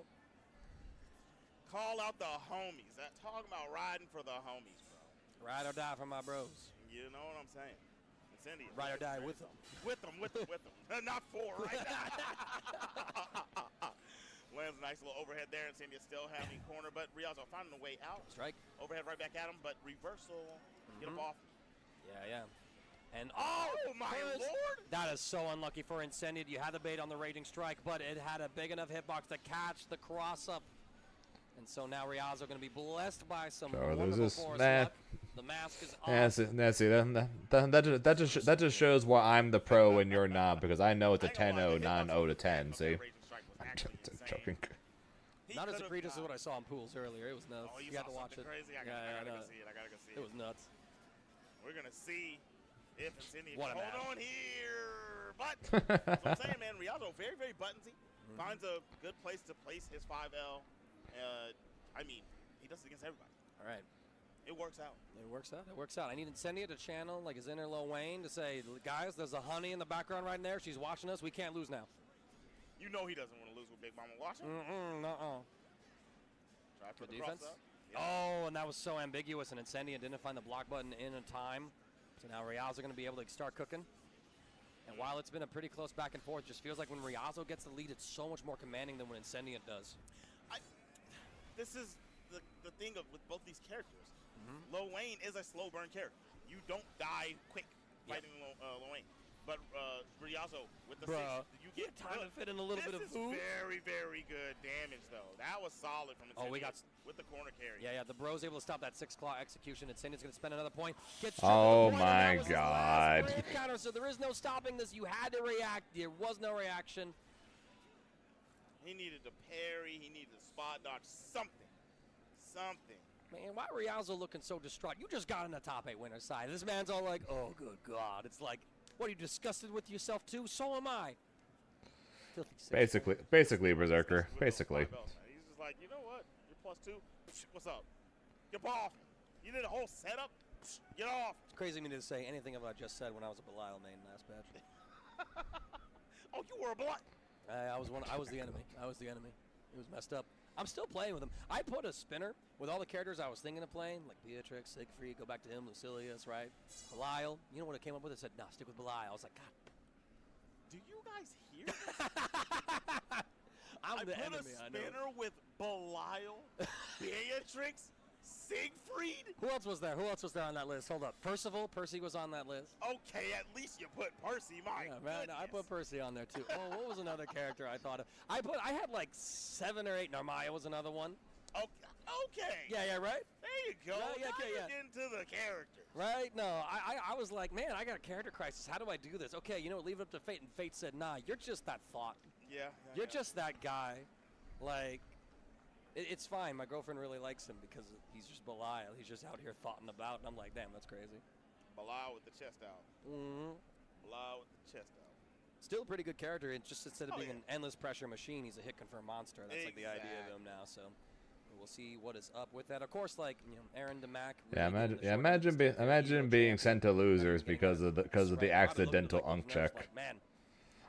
Call out the homies. Talking about riding for the homies, bro. Ride or die for my bros. You know what I'm saying? Incendiate. Ride or die with them. With them. Not for, right? Lands a nice little overhead there. Incendiate still having corner, but Rialzo finding a way out. Strike. Overhead right back at him, but reversal. Get him off. Yeah. And oh my lord! That is so unlucky for Incendiate. You had the bait on the raging strike, but it had a big enough hitbox to catch the cross up. And so now Riazzo going to be blessed by some Sure, there's wonderful this- force nah. luck. The mask is off. Yeah, see, that just shows why I'm the pro and you're not, because I know it's a 10-0, not an 0-10. See, Raging Strike was actually insane. joking. He Not as could've, egregious as what I saw in pools earlier. It was nuts. Oh, you had saw to watch something it. crazy? I Yeah, gotta I go know. see it. I gotta go see It was nuts. We're gonna see if Incendiary. What a Hold match. on here, but that's what I'm saying, man. Riazzo very, very buttonsy. Finds a good place to place his 5L. I mean, he does it against everybody. All right. It works out. It works out. It works out. I need Incendia to channel like his inner Lil Wayne to say, guys, there's a honey in the background right there. She's watching us. We can't lose now. You know he doesn't want to lose with Big Mama watching. Nuh-uh. Try for Good the defense. cross up. Yep. Oh, and that was so ambiguous, and Incendia didn't find the block button in time. So now Riazzo going to be able to start cooking. And while it's been a pretty close back and forth, it just feels like when Riazzo gets the lead, it's so much more commanding than when Incendia does. This is the thing with both these characters. Lil Wayne is a slow burn character. You don't die quick fighting Lil Wayne. But Riazzo with the Bruh, six, you get time to fit in a little bit of This is food. very, very good damage, though. That was solid from Incendiary Oh, we got with the corner carry. Yeah, the bro's able to stop that 6-claw execution. Incendia's going to spend another point. Gets Oh stripped of the point, and my that was his last God. brave counter, so there is no stopping this. You had to react. There was no reaction. He needed to parry. He needed to spot dodge. Something. Man, why Riazzo looking so distraught? You just got on the top 8 winner side. This man's all like, oh, good God. It's like, what, are you disgusted with yourself too? So am I. Filthy sick. Basically, Berserker. With those Basically. 5 Ls, man. He's just like, you know what? You're +2. What's up? Get off. You did a whole setup. Get off. It's crazy of me to say anything of what I just said when I was a Belial main last patch. Oh, you were a blunt. I was the enemy. It was messed up. I'm still playing with him. I put a spinner with all the characters I was thinking of playing, like Beatrix, Siegfried, go back to him, Lucilius, right? Belial. You know what I came up with? I said, no, stick with Belial. I was like, God. Do you guys hear this? I'm I the put enemy, a I know. spinner with Belial, Beatrix, Siegfried. Who else was there? Who else was there on that list? Hold up. Percy was on that list. Okay, at least you put Percy. My Yeah, man, I put Percy on there too. Oh, what was another character I thought of? I had like 7 or 8. Narmaya was another one. Okay. Yeah, right? There you go. Yeah, Now okay, you're yeah. getting to the character. Right? No, I was like, man, I got a character crisis. How do I do this? Okay, you know what? Leave it up to fate. And fate said, nah, you're just that thought. Yeah. You're just that guy. Like, it's fine. My girlfriend really likes him because he's just Belial. He's just out here thoughting about. And I'm like, damn, that's crazy. Belial with the chest out. Belial with the chest out. Still a pretty good character. It's just instead of being yeah. an endless pressure machine, he's a hit confirm monster. That's like the idea of him now. So we'll see what is up with that. Of course, like Aaron DeMack. Yeah, imagine being sent to losers because of the accidental unk check. Like, man,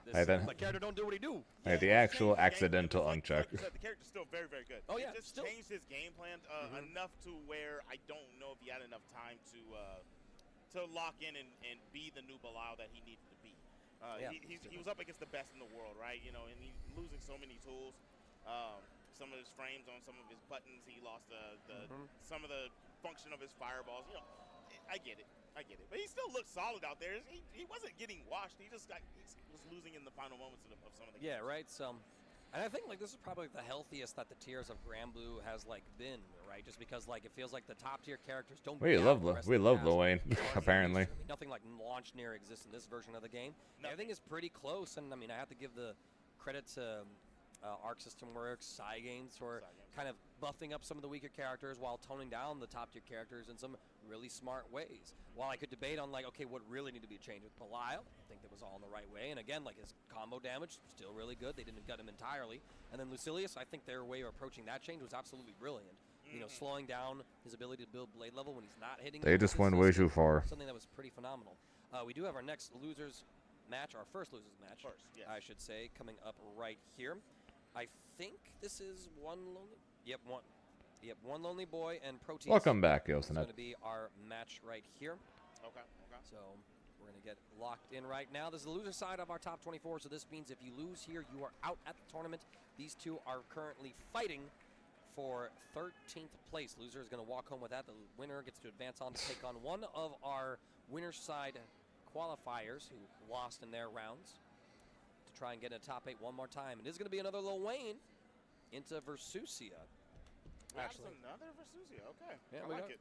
Hey, then. my character don't do what he do. Hey, the actual accidental unk check. Like you said, the character's still very, very good. Oh, yeah, It just still. changed his game plan enough to where I don't know if he had enough time to lock in and be the new Belial that he needed to be. He was up against the best in the world, right? You know, and he's losing so many tools. Some of his frames on some of his buttons, he lost some of the function of his fireballs. You know, I get it. But he still looked solid out there. He wasn't getting washed. He was losing in the final moments of some of the games. Yeah, right. So, and I think like this is probably the healthiest that the tiers of Granblue has like been, right? Just because like it feels like the top tier characters don't. We love Lil Wayne, apparently. I mean, nothing like launch near exists in this version of the game. Everything is pretty close, and I mean I have to give the credit to Arc System Works, Cygames for kind of buffing up some of the weaker characters while toning down the top tier characters in some really smart ways. While I could debate on like, okay, what really need to be changed with Belial, I think that was all in the right way. And again, like his combo damage, still really good. They didn't gut him entirely. And then Lucilius, I think their way of approaching that change was absolutely brilliant. You know, slowing down his ability to build blade level when he's not hitting. They just went way too far. Something that was pretty phenomenal. We do have our next losers match, our first losers match, I should say, coming up right here. I think this is one lonely boy and Proteus. Welcome back, Yosenet. It's going to be our match right here. Okay. So we're going to get locked in right now. This is the loser side of our top 24. So this means if you lose here, you are out at the tournament. These two are currently fighting for 13th place. Loser is going to walk home with that. The winner gets to advance on to take on one of our winner side qualifiers who lost in their rounds to try and get in a top 8 one more time. And this is going to be another Lil Wayne into Versusia. actually. That's another Versusia. Okay. Yeah, I we like got- it.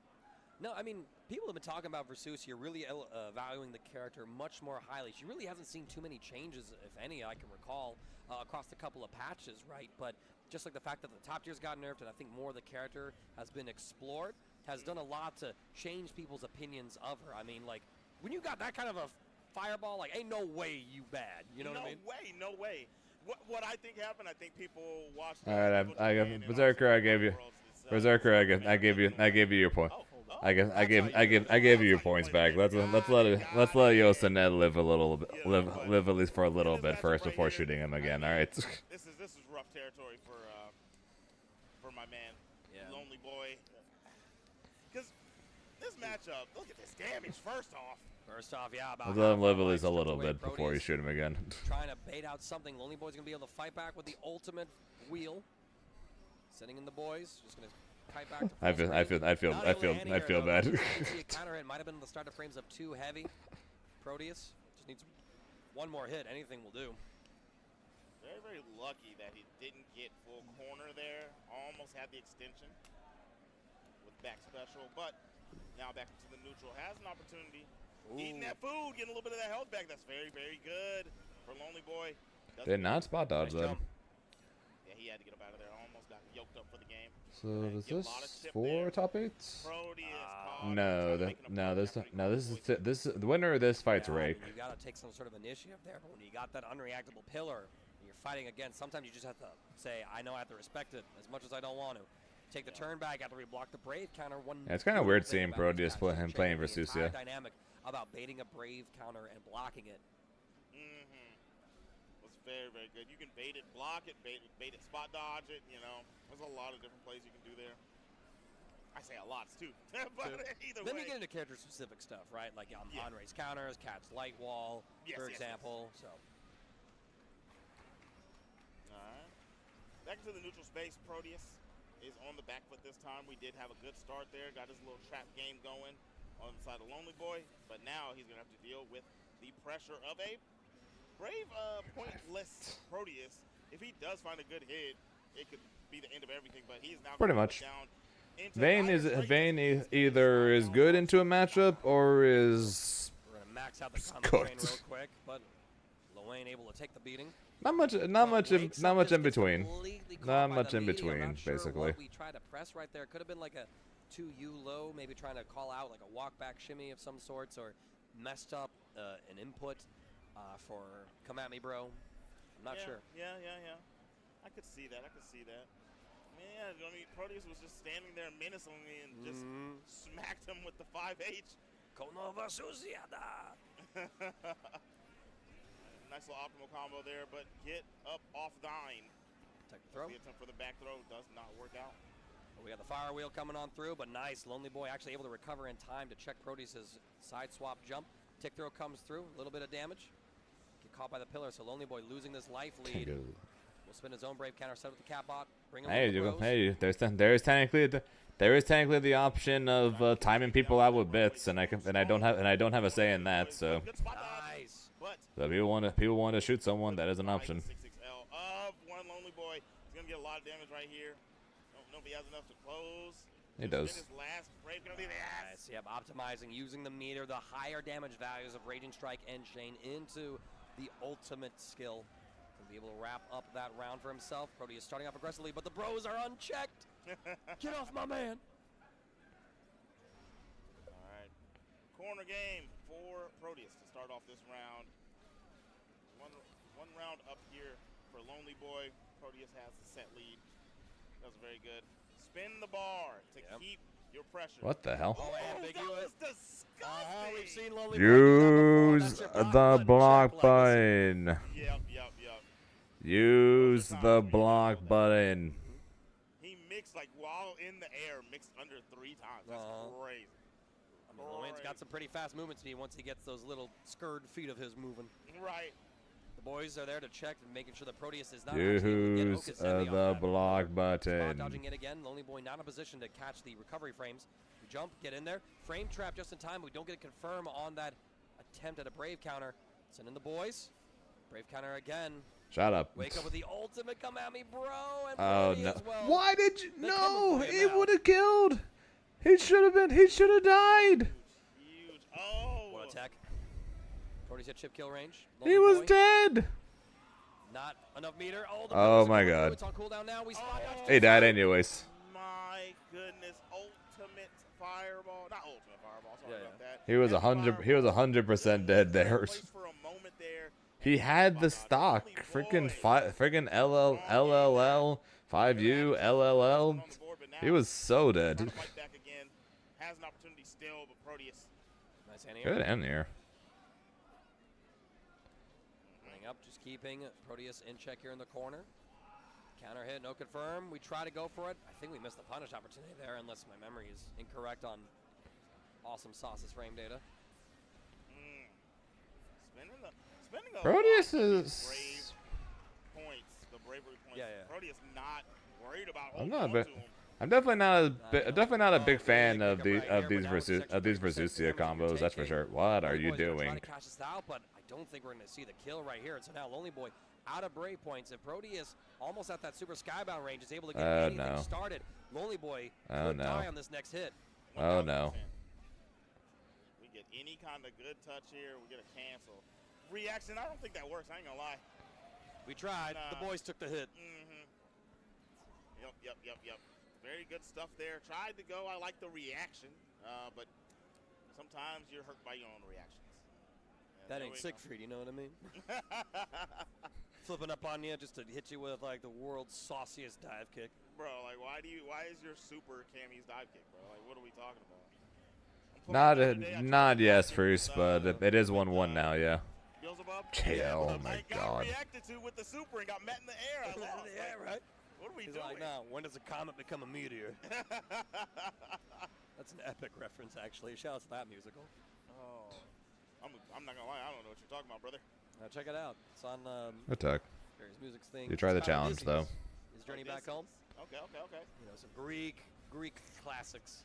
No, I mean, people have been talking about Versusia, really valuing the character much more highly. She really hasn't seen too many changes, if any, I can recall, across a couple of patches, right? But just like the fact that the top tiers got nerfed, and I think more of the character has been explored, has done a lot to change people's opinions of her. I mean, like, when you got that kind of a fireball, like, ain't no way you bad. You know what I mean? No way. What I think happened, I think people watched. All right, I got Berserker. I gave you Berserker. I gave you your point. I gave you your points back. Let's let Yosa Ned live a little bit, live at least for a little bit first before shooting him again. All right. This is rough territory for my man, Lonely Boy. Because this matchup, look at this damage. First off, yeah, about Let's let him live at half least a stripped little away bit before you Proteus, shoot him again. trying to bait out something. Lonely Boy's gonna be able to fight back with the ultimate wheel. Sending in the boys, just gonna kite back to I feel bad. Counter hit might have been the start of frames of too heavy. Proteus just needs one more hit. Anything will do. very, very lucky that he didn't get full corner there. Almost had the extension with back special, but now back into the neutral. Has an opportunity. Eating that food, getting a little bit of that health back. That's very, very good for Lonely Boy. Did not spot dodge that. Yeah, he had to get up out of there. Almost got yoked up for the game. So is this 4 top 8s? No, this is the winner of this fight's Rake. You gotta take some sort of initiative there, but when you got that unreactable pillar, and you're fighting against. Sometimes you just have to say, I know I have to respect it as much as I don't want to. Take the turn back after we block the Brave counter. Yeah, it's kind of weird seeing Proteus playing Versusia. Dynamic about baiting a Brave counter and blocking it. Was very, very good. You can bait it, block it, bait it, spot dodge it. You know, there's a lot of different plays you can do there. I say a lot too, but either then way. you get into character-specific stuff, right? Like on-race counters, Cat's Light Wall, for example. So. All right. Back into the neutral space. Proteus is on the back foot this time. We did have a good start there. Got his little trap game going on the side of Lonely Boy, but now he's gonna have to deal with the pressure of a Brave pointless Proteus. If he does find a good hit, it could be the end of everything. But he's now pretty much. Down Vayne either is good into a matchup or is We're gonna max out the combo train real quick, but Lowain able to take the beating. Not much in between. Not much in between, basically. We tried to press right there. Could have been like a 2U low, maybe trying to call out like a walk back shimmy of some sorts, or messed up an input for come at me, bro. I'm not sure. Yeah. I could see that. Man, I mean, Proteus was just standing there menacingly and just smacked him with the 5H. Konova Susiada. Nice little optimal combo there, but get up off thine. Take the throw. The attempt for the back throw does not work out. We got the fire wheel coming on through, but nice. Lonely Boy actually able to recover in time to check Proteus's side swap jump. Tick throw comes through, a little bit of damage. Get caught by the pillar, so Lonely Boy losing this life lead. Will spin his own Brave counter, set with the cat bot. Bring him there is technically the option of timing people out with bits, and I don't have a say in that. So, nice. so if people want to shoot someone, that is an option. 6XL of one Lonely Boy. He's gonna get a lot of damage right here. Don't know if he has enough to close. He does. His last Brave gonna be the ass. Nice. Yep, optimizing, using the meter, the higher damage values of Raging Strike and Shane into the ultimate skill. Be able to wrap up that round for himself. Proteus starting off aggressively, but the bros are unchecked. Get off my man. All right. Corner game for Proteus to start off this round. One round up here for Lonely Boy. Proteus has the set lead. That was very good. Spin the bar to keep your pressure. What the hell? Oh, ambiguous. That was disgusting. We've seen Lonely Use the block button. Yep. Use the block button. He mixed like while in the air, mixed under 3 times. That's crazy. I mean, Lowain's got some pretty fast movement speed once he gets those little scurred feet of his moving. Right. The boys are there to check and making sure that Proteus is not Use actually the block Spot button. dodging it again. Lonely Boy not in a position to catch the recovery frames. We jump, get in there. Frame trap just in time. We don't get a confirm on that attempt at a Brave counter. Send in the boys. Brave counter again. Shut up. Wake up with the ultimate come at me, bro. And Oh Brody no! as well. Why did you? They're No, coming for you he now. would have killed. He should have been. He should have died. Huge. Oh. What attack? Proteus at chip kill range. He Lonely was boy. dead. Not enough meter. Oh, the Oh Proteus my are going God. through. It's on cooldown now. We spot dodged He it. died anyways. My goodness. Ultimate fireball. Not ultimate fireball. Sorry about that. He was And 100. He was 100% dead there. place for a moment there. He had the stock. Freaking freaking LLL 5U LLL. On the board, but now He was so trying dead. to fight back again. Has an opportunity still, but Proteus. Nice anti-air. Good end here. Running up, just keeping Proteus in check here in the corner. Counter hit, no confirm. We try to go for it. I think we missed the punish opportunity there, unless my memory is incorrect on Awesome Sauce's frame data. Spending a Proteus lot of these is. brave points, the bravery points. Yeah, yeah. Proteus not worried about I'm holding not a on bit. to him. I'm definitely not a definitely not a big Oh, fan big of pickup the right here, these but now it's versus actually 30% Versusia damage you're combos. That's for taking. sure. What are Lonely you Boy's gonna doing? try to cash this out, but I don't think we're going to see the kill right here. So now Lonely Boy out of brave points. If Proteus almost at that super skybound range is able to get anything no. started, Lonely Boy Oh, could no. die on this next hit. Oh no. 1000%. We get any kind of good touch here, we get a cancel. Reaction, I don't think that works. I ain't gonna lie. We tried. The Nah. boys took the hit. Yep. Very good stuff there. Tried to go. I like the reaction, but sometimes you're hurt by your own reactions. And That there ain't we go. Siegfried, you know what I mean? Flipping up on you just to hit you with like the world's sauciest dive kick. Bro, like, why is your super Cammy's dive kick, bro? Like, what are we talking about? I'm playing the other day, I Not tried to yes, dive kick Fruce, with, but it is 1-1 now. Yeah. Beelzebub. Yeah, oh but my I got God. reacted to with the super and got met in the air. I lost. Yeah, Like, right? What are we He's doing? like, nah, when does a comet become a meteor? That's an epic reference, actually. Shout out to that musical. Oh, I'm not gonna lie. I don't know what you're talking about, brother. Check it out. It's on Attack. various music things. You try the It's about challenge, though. His journey back home. Okay. You know, some Greek classics.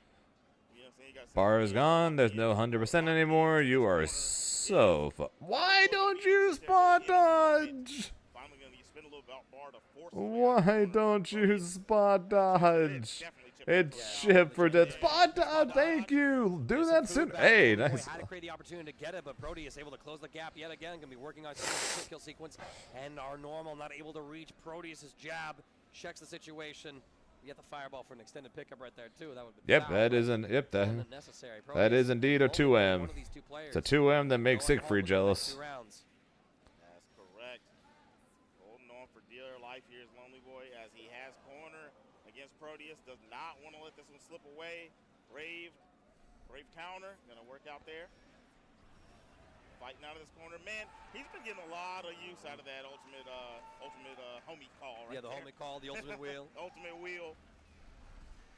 You know what I'm saying? You got Bar is gone. There's no 100% anymore. You are so Why don't you spot dodge? Finally gonna spin a little bar to force. Why don't you spot dodge? It's chip for death. Spot dodge. Thank you. Do that soon. Hey, nice. Had to create the opportunity to get it, but Proteus able to close the gap yet again. Gonna be working on some kill sequence, and our normal not able to reach Proteus's jab. Checks the situation. We get the fireball for an extended pickup right there too. That would be Yep, that isn't. Yep, unnecessary. that is indeed a Only 2M. one of these two players It's a 2M that makes going home Siegfried with the next jealous. 2 rounds. That's correct. Holding on for dear life here is Lonely Boy as he has corner against Proteus. Does not want to let this one slip away. Brave counter. Gonna work out there. Fighting out of this corner. Man, he's been getting a lot of use out of that ultimate homie call right Yeah, the there. homie call, the ultimate wheel. Ultimate wheel.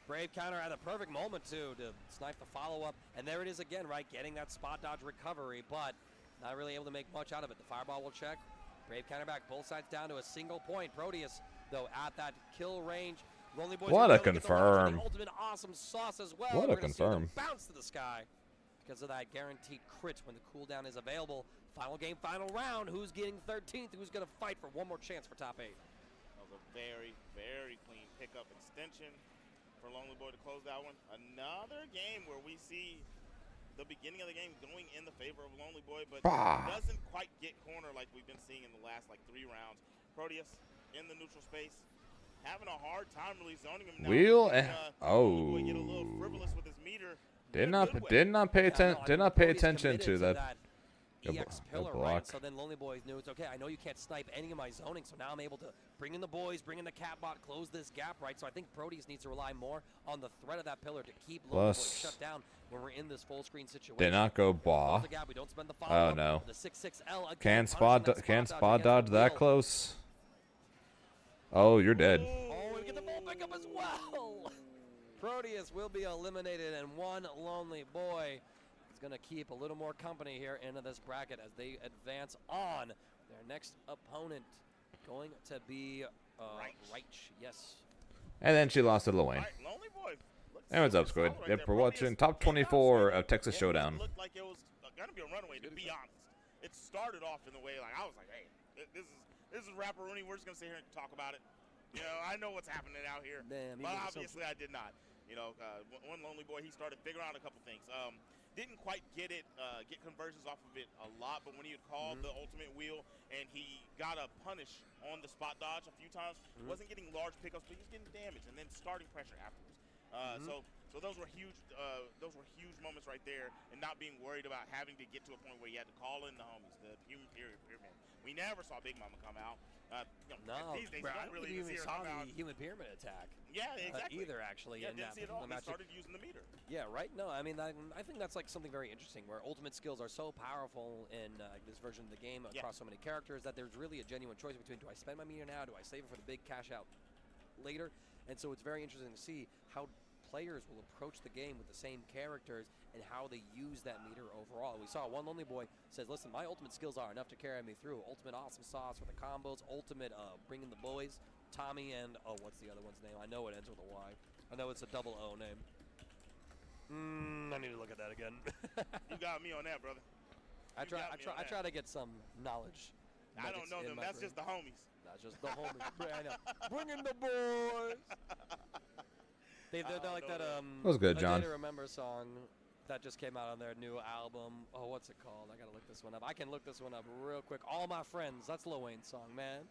Brave counter at a perfect moment too to snipe the follow-up, and there it is again, right? Getting that spot dodge recovery, but not really able to make much out of it. The fireball will check. Brave counter back, both sides down to a single point. Proteus, though, at that kill range. Lonely Boys What gonna a be able to get the launch with confirm. the ultimate awesome sauce as well. What a We're gonna see them confirm. bounce to the sky because of that guaranteed crit when the cooldown is available. Final game, final round. Who's getting 13th? Who's gonna fight for one more chance for top 8? That was a very, very clean pickup extension for Lonely Boy to close that one. Another game where we see the beginning of the game going in the favor of Lonely Boy, but doesn't quite get corner like we've been seeing in the last 3 rounds. Proteus in the neutral space, having a hard time really zoning him now. Wheel Lonely Boy get a oh. little frivolous with his meter. Did in a good way. not pay Proteus attention committed to that. Good EX blo- good pillar, block. right? So then Lonely Boys knew it's okay. I know you can't snipe any of my zoning, so now I'm able to bring in the boys, bring in the cat bot, close this gap, right? So I think Proteus needs to rely more on the threat of that pillar to keep Lonely Boys Plus- shut down when we're in this full screen situation. Did not go Close ball. the gap. We don't spend the Oh follow-up. no. The 6-6L again, Can't punishing that spot against dodge the that wheel. close. Oh, you're dead. Oh, we get the ball pickup as well. Proteus will be eliminated, and one Lonely Boy is going to keep a little more company here into this bracket as they advance on. Their next opponent going to be Reich. Yes. And then she lost to Lil Wayne. All right, Lonely Boy. looks And what's up, super Squid? solid right Yep, there. we're Proteus watching top came out 24 swinging. of Texas It Showdown. looked like it was going to be a runaway, to be honest. It started off in the way, like, I was like, hey, this This is Rapper Rooney. We're just gonna sit here and talk about it. You know, I know what's happening out here, Damn, but obviously I did not. You know, one lonely boy, he started figuring out a couple things. Didn't quite get conversions off of it a lot, but when he would call the ultimate wheel and he got a punish on the spot dodge a few times, wasn't getting large pickups, but he was getting damage and then starting pressure afterwards. So those were huge. Those were huge moments right there, and not being worried about having to get to a point where you had to call in the homies, the human pyramid. We never saw Big Mama come out. No, these days bro, you I don't don't really think even you see her saw come out. the human pyramid attack. Yeah, exactly. Either actually. Yeah, in didn't that see it all. They matchup. started using the meter. Yeah, right. No, I mean, I think that's like something very interesting where ultimate skills are so powerful in this version of the game across so many characters that there's really a genuine choice between do I spend my meter now, do I save it for the big cash out later? And so it's very interesting to see how players will approach the game with the same characters and how they use that meter overall. We saw one lonely boy says, listen, my ultimate skills are enough to carry me through. Ultimate awesome sauce for the combos, ultimate bringing the boys, Tommy and, what's the other one's name? I know it ends with a Y. I know it's a double O name. I need to look at that again. You got me on that, brother. I try to get some knowledge. I don't know them. That's just the homies. That's just the homies. I know. Bring in the boys. They're like that. That was good, John. A Day to Remember song that just came out on their new album. Oh, what's it called? I gotta look this one up. I can look this one up real quick. All My Friends. That's Lil Wayne's song, man.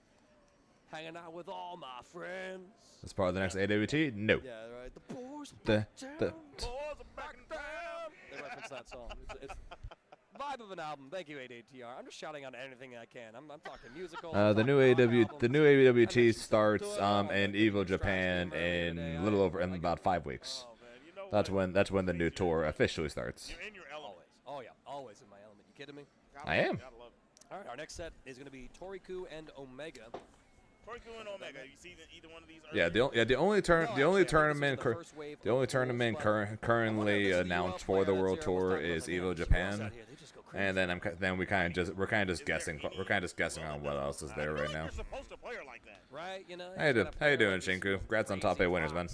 Hanging out with all my friends. That's part of the next AWT? No. Yeah, right. The boys The- back down. the- Boys are back in town. They reference that song. It's vibe of an album. Thank you, ADTR. I'm just shouting out anything I can. I'm talking musical. The new AWT starts in Evo Japan in about 5 weeks. Oh, man. You know That's when the new tour officially starts. You're in your element. Always. Oh, yeah. Always in my element. You kidding me? I am. Gotta love it. All right. Our next set is going to be Toriku and Omega. Toriku and Omega. You see either one of these? Yeah, the only tournament currently announced for the World Tour is Evo Japan, and then we're kind of just guessing on what else is there right now. You're supposed to play her like that. Right, you know. How you doing, Shinku? Congrats on top 8 winners, man.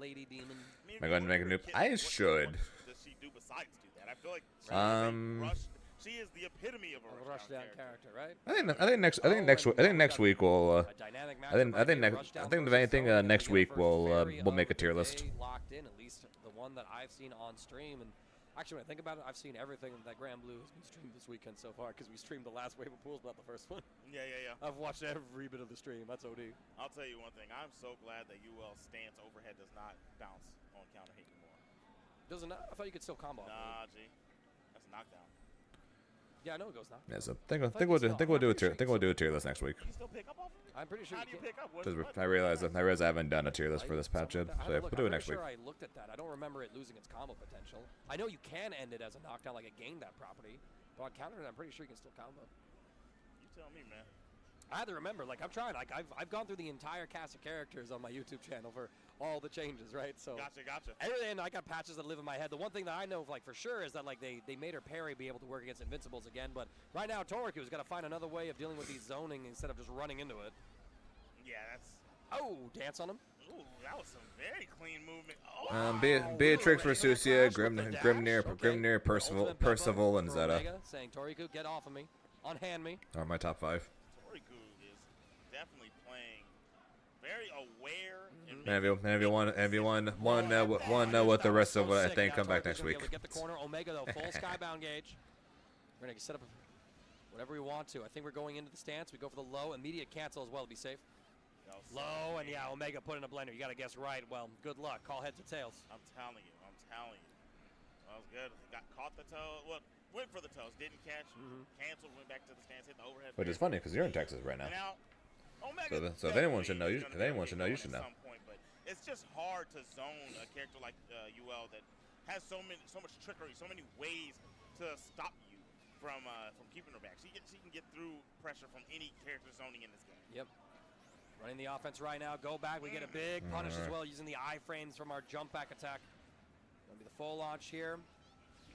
Lady Demon. Am I going to make a new? I should. Does she do besides do that? I feel like she is the epitome of a Rushdown character, right? I think next week we'll. A dynamic I think if anything, next week we'll make a tier list. Locked in, at least the one that I've seen on stream, and actually when I think about it, I've seen everything that Grand Blue has been streamed this weekend so far because we streamed the last wave of pools, not the first one. Yeah. I've watched every bit of the stream. That's OD. I'll tell you one thing. I'm so glad that UL stance overhead does not bounce on counter hit anymore. Doesn't it? I thought you could still combo. Nah, G. That's a knockdown. Yeah, I know it goes now. Yeah, so think we'll do a tier list next week. You still pick up off of it? I'm pretty sure How do you pick up? I realize I haven't done a tier list for this patch yet, so we'll do it next week. I looked at that. I don't remember it losing its combo potential. I know you can end it as a knockdown, like it gained that property, but on counter, I'm pretty sure you can still combo. You tell me, man. I had to remember, like I'm trying, like I've gone through the entire cast of characters on my YouTube channel for all the changes, right? So Gotcha. everything, I got patches that live in my head. The one thing that I know, like for sure, is that like they made her parry be able to work against Invincibles again. But right now, Toriku's got to find another way of dealing with these zoning instead of just running into it. Yeah, that's. Oh, dance on him. Ooh, that was some very clean movement. Oh, Beatrix, Versusia, Grimnir, Percival, and Zeta Omega, saying Toriku, get off of me, unhand me. are my top 5. Toriku is definitely playing very aware. Mm-hmm. And if you want to know what the rest of what I think, come back next week. Get the corner. Omega though, full skybound gauge. We're gonna set up whatever we want to. I think we're going into the stance. We go for the low, immediate cancel as well to be safe. Low, and yeah, Omega put in a blender. You got to guess right. Well, good luck. Call heads or tails. I'm telling you. That was good. Got caught the toe. Well, went for the toes. Didn't catch. Canceled. Went back to the stance. Hit the overhead. Which is funny because you're in Texas right now. Now, Omega. So if anyone should know, you should know. At some point, but it's just hard to zone a character like UL that has so much trickery, so many ways to stop you from keeping her back. She can get through pressure from any character zoning in this game. Yep. Running the offense right now. Go back. We get a big punish as well using the iframes from our jump back attack. Going to be the full launch here.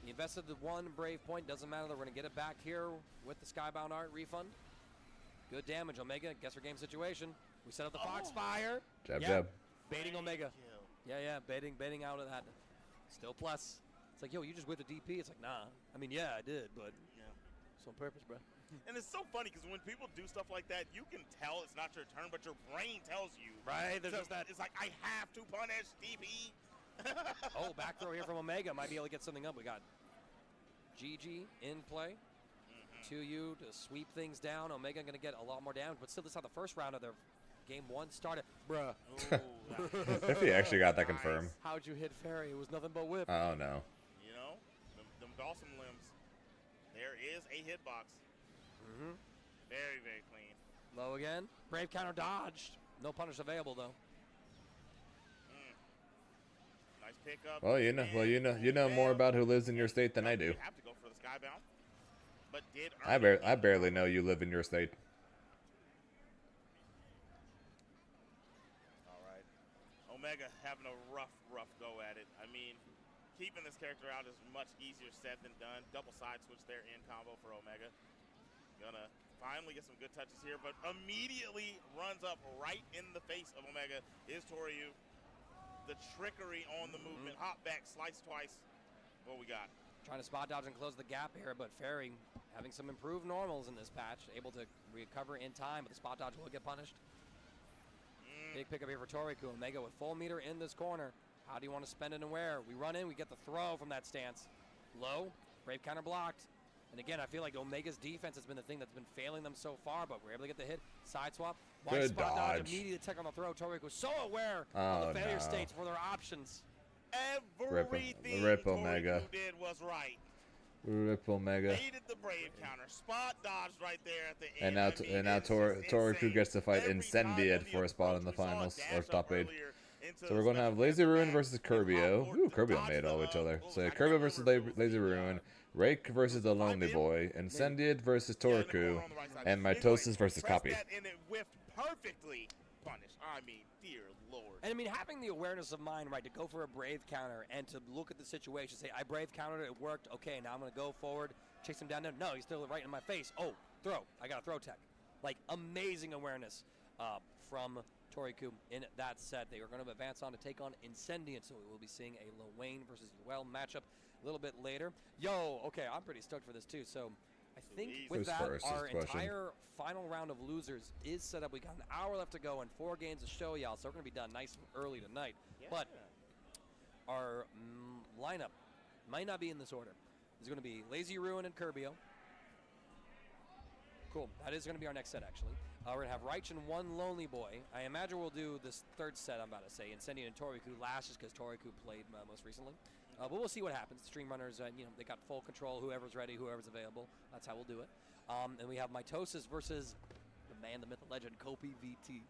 We invested the 1 brave point. Doesn't matter. We're going to get it back here with the Skybound Art refund. Good damage, Omega. Guess her game situation. We set up the Foxfire. Jab. Baiting Omega. Yeah. Baiting out of that. Still plus. It's like, yo, you just whipped a DP. It's like, nah. I mean, yeah, I did, but it's on purpose, bro. And it's so funny because when people do stuff like that, you can tell it's not your turn, but your brain tells you. Right, there's So just that. It's like, I have to punish DP. Oh, back throw here from Omega. Might be able to get something up. We got GG in play. 2U to sweep things down. Omega going to get a lot more damage, but still, this is how the first round of their game 1 started. Bruh. If he actually got that confirmed. How'd you hit Fairy? It was nothing but whip. Oh, no. You know, them Dawson limbs. There is a hitbox. Very, very clean. Low again. Brave counter dodged. No punish available, though. Nice pickup. Well, you know more about who lives in your state than I do. Have to go for the skybound, but did I barely know you live in your state. All right, Omega having a rough go at it. I mean, keeping this character out is much easier said than done. Double side switch there in combo for Omega. Gonna finally get some good touches here, but immediately runs up right in the face of Omega is Toriu. The trickery on the movement, hop back, slice twice. What we got? Trying to spot dodge and close the gap here, but Fairy having some improved normals in this patch, able to recover in time, but the spot dodge will get punished. Big pickup here for Toriku. Omega with full meter in this corner. How do you want to spend it and where? We run in, we get the throw from that stance. Low, Brave counter blocked. And again, I feel like Omega's defense has been the thing that's been failing them so far, but we're able to get the hit. Side swap. Good spot dodge. Immediately attack on the throw. Toriku so aware Oh, of the failure no. states for their options. Everything Rip Omega. Toriu did was right. Rip Omega. Baited the Brave counter. Spot dodged right there at the end. And now Toriku gets to fight Incendiate for a spot in the finals, or top 8. So we're going to have Lazy Ruin versus Kirbio. Ooh, Kirbio made all each other. So Kirbio versus Lazy Ruin, Rake versus the Lonely Boy, Incendiate versus Toriku, and Mitosis versus Copy. And it whiffed perfectly. Punished. I mean, dear Lord. And I mean, having the awareness of mind, right, to go for a Brave counter and to look at the situation, say, I Brave countered it, it worked. Okay, now I'm going to go forward, chase him down there. No, he's still right in my face. Oh, throw. I got a throw tech. Like, amazing awareness from Toriku in that set. They are going to advance on to take on Incendiant, so we will be seeing a Lowain versus Yuel matchup a little bit later. Yo, okay, I'm pretty stoked for this too. So I think with Who's that, first is our the question. entire final round of losers is set up. We got an hour left to go and 4 games to show y'all, so we're going to be done nice and early tonight. Yeah. But our lineup might not be in this order. There's going to be Lazy Ruin and Kirbio. Cool. That is going to be our next set, actually. We're going to have Reich and 1 Lonely Boy. I imagine we'll do this third set, I'm about to say, Incendiant and Toriku last, just because Toriku played most recently. But we'll see what happens. Stream runners, they got full control. Whoever's ready, whoever's available. That's how we'll do it. And we have Mitosis versus the man, the myth, the legend, Kopi VT.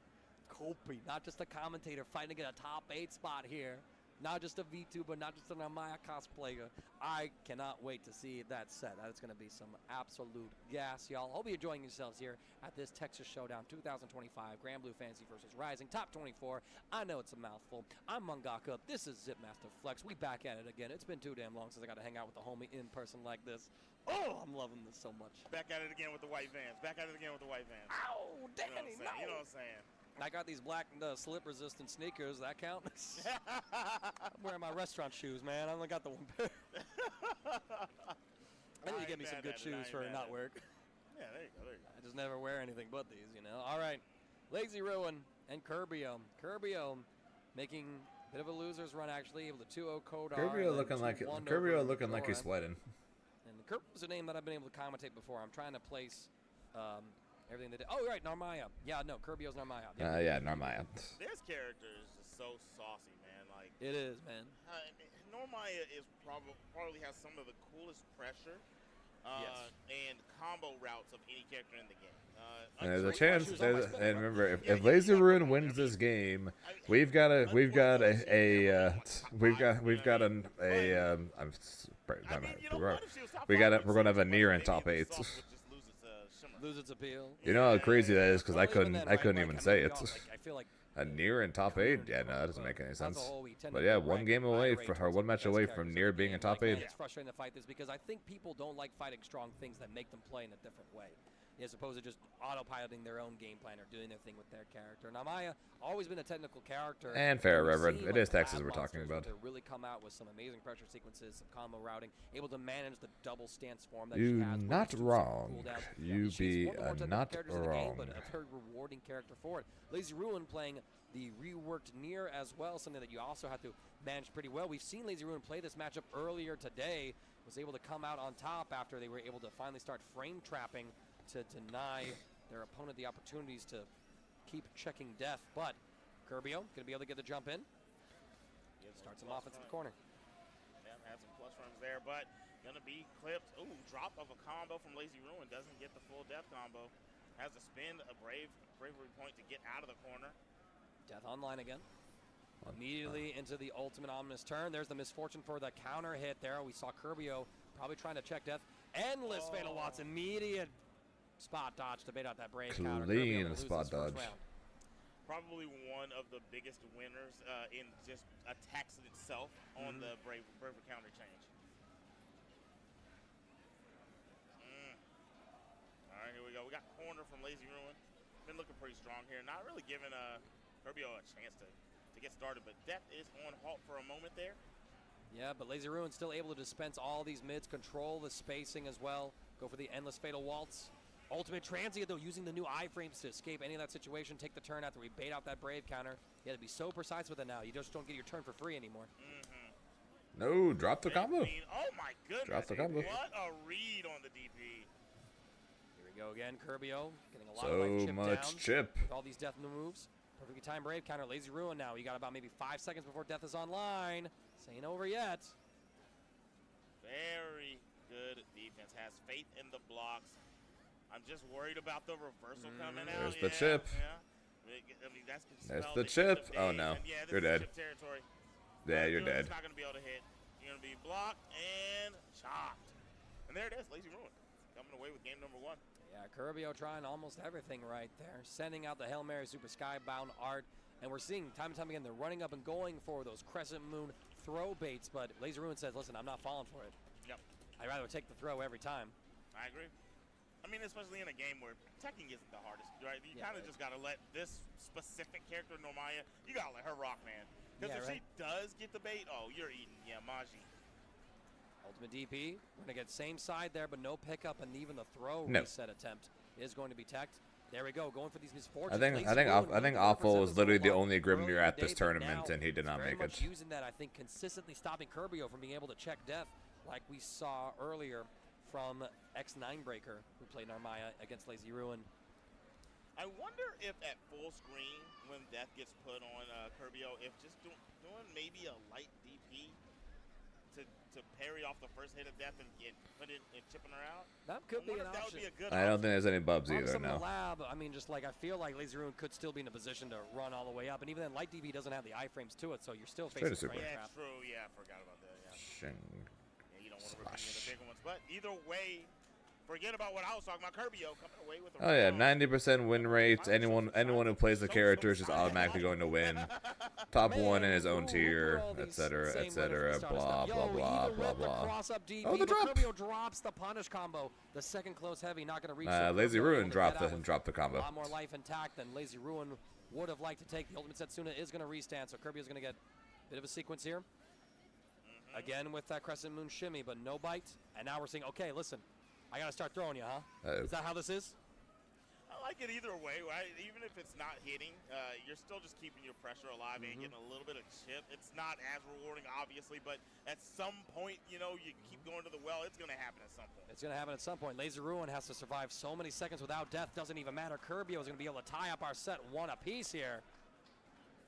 Kopi, not just a commentator fighting to get a top 8 spot here. Not just a VTuber, not just an Amaya cosplayer. I cannot wait to see that set. That's going to be some absolute gas, y'all. Hope you're enjoying yourselves here at this Texas Showdown 2025 Grand Blue Fantasy versus Rising Top 24. I know it's a mouthful. I'm Mangaka. This is Zipmaster Flex. We back at it again. It's been too damn long since I got to hang out with the homie in person like this. Oh, I'm loving this so much. Back at it again with the white vans. Back at it again with the white vans. Ow, Danny, no. You know what I'm saying? I got these black slip-resistant sneakers. That count? I'm wearing my restaurant shoes, man. I only got the one pair. I need to get me some good shoes for not work. Yeah, there you go, there you go. I just never wear anything but these, All right, Lazy Ruin and Kirbio. Kirbio making a bit of a loser's run, actually, able to 2-0 Kodar. Kirbio looking like he's sweating. And Kirbio's a name that I've been able to commentate before. I'm trying to place everything they did. Oh, right, Narmaya. Yeah, no, Kirbio's Narmaya. Yeah, Narmaya. This character is just so saucy, man. Like it is, man. Narmaya is probably has some of the coolest pressure and combo routes of any character in the game. There's a chance. And remember, if Lazy Ruin wins this game, we're gonna have a near in top 8. Lose its appeal. You know how crazy that is, because I couldn't even say it. I feel like a near in top 8? Yeah, no, that doesn't make any sense. But yeah, one match away from near being in top 8. It's frustrating to fight this because I think people don't like fighting strong things that make them play in a different way. as opposed to just autopiloting their own game plan or doing their thing with their character. Now, Maya, always been a technical character. And fair, We've Reverend. seen, It like, is Texas lab we're talking monsters about. To really come out with some amazing pressure sequences, some combo routing, able to manage the double stance form that she You has. not with 2 wrong. cooldowns. You She's be one of the more technical not characters in the game, wrong. but a very rewarding character for it. Lazy Ruin playing the reworked Nier as well, something that you also have to manage pretty well. We've seen Lazy Ruin play this matchup earlier today, was able to come out on top after they were able to finally start frame trapping to deny their opponent the opportunities to keep checking death. But Curbio going to be able to get the jump in. Starts him off into the corner. Yeah, had some plus runs there, but going to be clipped. Ooh, drop of a combo from Lazy Ruin. Doesn't get the full death combo. Has to spend a bravery point to get out of the corner. Death online again. Immediately into the ultimate ominous turn. There's the misfortune for the counter hit there. We saw Curbio probably trying to check death. Endless Fatal Watts. Immediate spot dodge to bait out that brave counter. Clean spot dodge. Probably one of the biggest winners in just attacks in itself on the bravery counter change. All right, here we go. We got corner from Lazy Ruin. Been looking pretty strong here. Not really giving Curbio a chance to get started, but Death is on halt for a moment there. Yeah, but Lazy Ruin still able to dispense all these mids, control the spacing as well, go for the endless Fatal Waltz. Ultimate transient, though, using the new iframes to escape any of that situation, take the turn after we bait out that brave counter. You have to be so precise with it now. You just don't get your turn for free anymore. No, drop the combo. Oh, my goodness. Drop the combo. What a read on the DP. Here we go again. Curbio getting a lot So of life chipped much down chip. with all these death moves. Perfectly timed brave counter. Lazy Ruin now. You got about maybe 5 seconds before death is online. This ain't over yet. Very good defense. Has faith in the blocks. I'm just worried about the reversal coming out. There's the chip. Yeah. I mean, that's There's the chip. Oh, no. Yeah, You're dead. Chip territory. Yeah, you're dead. It's not going to be able to hit. You're going to be blocked and chopped. And there it is. Lazy Ruin coming away with game number 1. Yeah, Curbio trying almost everything right there. Sending out the Hail Mary Super Skybound art. And we're seeing time and time again, they're running up and going for those Crescent Moon throw baits. But Lazy Ruin says, listen, I'm not falling for it. Yep. I'd rather take the throw every time. I agree. I mean, especially in a game where teching isn't the hardest, right? You kind of just got to let this specific character, Nomaya, you got to let her rock, man. Because if she does get the bait, oh, you're eating Yamaji. Ultimate DP. We're going to get same side there, but no pickup, and even the throw reset attempt is going to be teched. There we go, going for these misfortunes. I think Awful was literally the only Grimnir at this tournament, and he did not make it. Using that, I think, consistently stopping Curbio from being able to check death, like we saw earlier from X9 Breaker, who played Narmaya against Lazy Ruin. I wonder if at full screen, when death gets put on Curbio, if just doing maybe a light DP to parry off the first hit of death and put it and chipping her out. That could be an option. That would be a good I don't think there's any bubs either, no. no. Lab, I mean, just like I feel like Lazy Ruin could still be in a position to run all the way up, and even then, light DP doesn't have the iframes to it, so you're still facing frame Yeah, trap. true. Yeah, I forgot about that. Yeah. Shing. You don't want to rip any of the bigger ones, but either way, forget about what I was talking about. Curbio coming away with a Oh yeah, 90% win rate. Anyone who plays the character is just automatically going to win. Top 1 in his own tier, etc., etc. Blah blah blah blah blah. Oh, the drop! Curbio drops the punish combo. The second close heavy, not going to reach. Lazy Ruin dropped the combo. A lot more life intact than Lazy Ruin would have liked to take. The ultimate Setsuna is going to restand, so Curbio's going to get a bit of a sequence here. Again with that Crescent Moon shimmy, but no bite. And now we're saying, okay, listen, I got to start throwing you, huh? Is that how this is? I like it either way, right? Even if it's not hitting, you're still just keeping your pressure alive and getting a little bit of chip. It's not as rewarding, obviously, but at some point, you keep going to the well. It's going to happen at some point. It's going to happen at some point. Lazy Ruin has to survive so many seconds without death. Doesn't even matter. Curbio is going to be able to tie up our set 1 apiece here.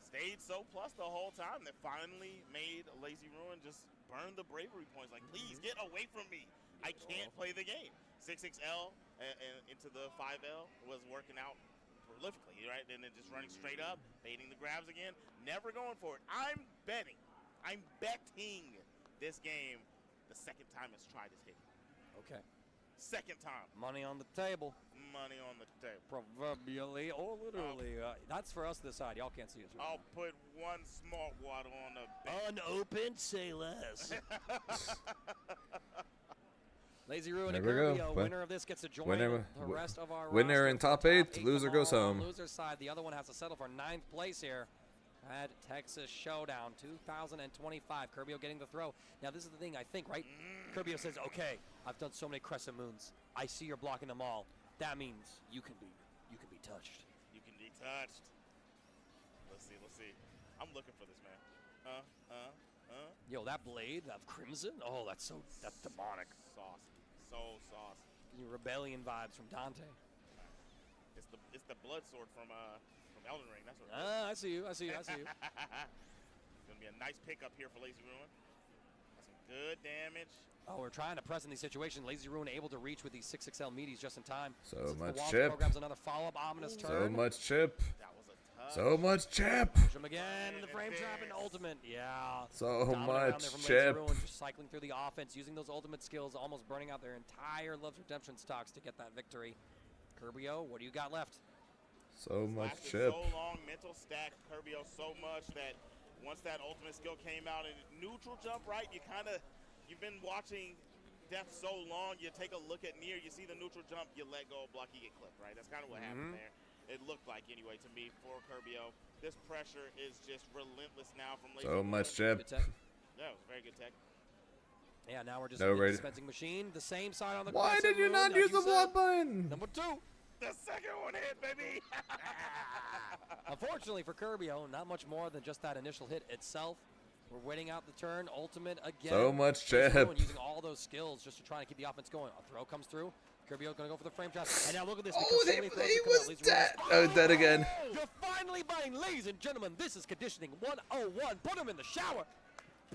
Stayed so plus the whole time that finally made Lazy Ruin just burn the bravery points. Like, please get away from me. I can't play the game. 6XL and into the 5L was working out prolifically, right? And then just running straight up, baiting the grabs again, never going for it. I'm betting this game the second time it's tried is hitting. Okay. Second time. Money on the table. Money on the table. Proverbially or literally. That's for us to decide. Y'all can't see us. Right I'll put 1 smart water on the bet. Unopened, say less. Lazy Ruin There and we go. Curbio. Winner of this gets to join winner- the rest of our winner roster in for top 8, loser goes tomorrow. home. Loser side, the other one has to settle for 9th place here at Texas Showdown 2025. Curbio getting the throw. Now this is the thing, I think, right? Curbio says, okay, I've done so many Crescent Moons. I see you're blocking them all. That means you can be touched. You can be touched. Let's see. I'm looking for this, man. Yo, that blade of Crimson, oh, that's demonic. Saucy. So saucy. Your rebellion vibes from Dante. It's the blood sword from Elden Ring. That's what it is. I see you. It's gonna be a nice pickup here for Lazy Ruin. That's some good damage. Oh, we're trying to press in these situations. Lazy Ruin able to reach with these 6XL meaties just in time. So much Walls chip. programs another follow-up ominous So turn. much chip. That was a tough. So much chip. Push him again, the frame trap and ultimate. Yeah. So Dominant around much there from Lazy chip. Ruin, just cycling through the offense, using those ultimate skills, almost burning out their entire Love's Redemption stocks to get that victory. Curbio, what do you got left? So much Lasted chip. So long, mental stack Curbio so much that once that ultimate skill came out and neutral jump, right? You've been watching Death so long, you take a look at Nier, you see the neutral jump, you let go, block, you get clipped, right? That's kind of what happened there. It looked like anyway to me for Curbio. This pressure is just relentless now from Lazy So Ruin. much chip. Good tech. Yeah, it was a very good tech. Yeah, now we're just No in the rating. dispensing machine. The same side on the Why Crescent did you Moon, not like use the said. blood button? Number 2. The second one hit, baby. Unfortunately for Curbio, not much more than just that initial hit itself. We're waiting out the turn. Ultimate again. So much Lazy chip. Ruin using all those skills just to try and keep the offense going. A throw comes through. Curbio gonna go for the frame trap. And now look at this. Oh, because so he many throws he have come out. was Lazy Ruin dead. is- Oh, dead again. You're finally buying, ladies and gentlemen. This is conditioning 101. Put him in the shower.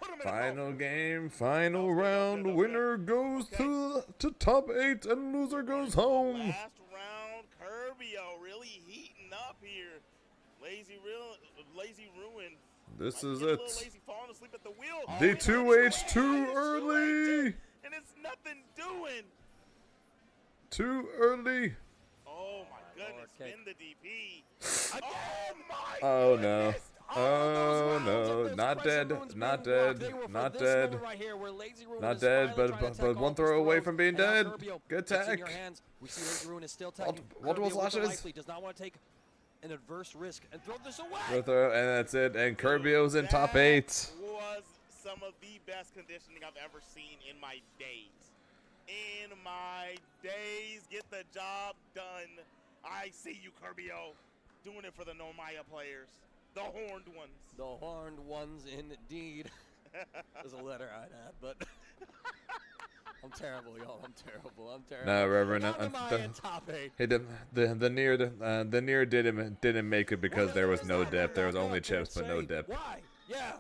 Put him in Final game, final round. Winner goes to top 8 and loser goes home. Last round, Curbio really heating up here. Lazy Ruin. This Might is get a it. little lazy, falling asleep at the wheel. The It's 2H too too late. early. And it's nothing doing. Too early. Oh my goodness, okay. spin the DP. Oh my Oh no. goodness. Oh no. Not dead. Not dead. Not dead. Not dead, but one throw away from being dead. Good tech. We see Lazy Ruin is still taking. Multiple Curbio with the slashes. life lead, does not want to take an adverse risk and throw this away. And that's it. And Curbio's in top 8. Was some of the best conditioning I've ever seen in my days. In my days, get the job done. I see you, Curbio, doing it for the Nomaya players, the horned ones. The horned ones, indeed. There's a letter I'd add, but I'm terrible, y'all. I'm terrible. No, Reverend. Nomaya in top 8. Hey, the near didn't make it because there was no dip. There was only chips, but no dip. Why? Yeah.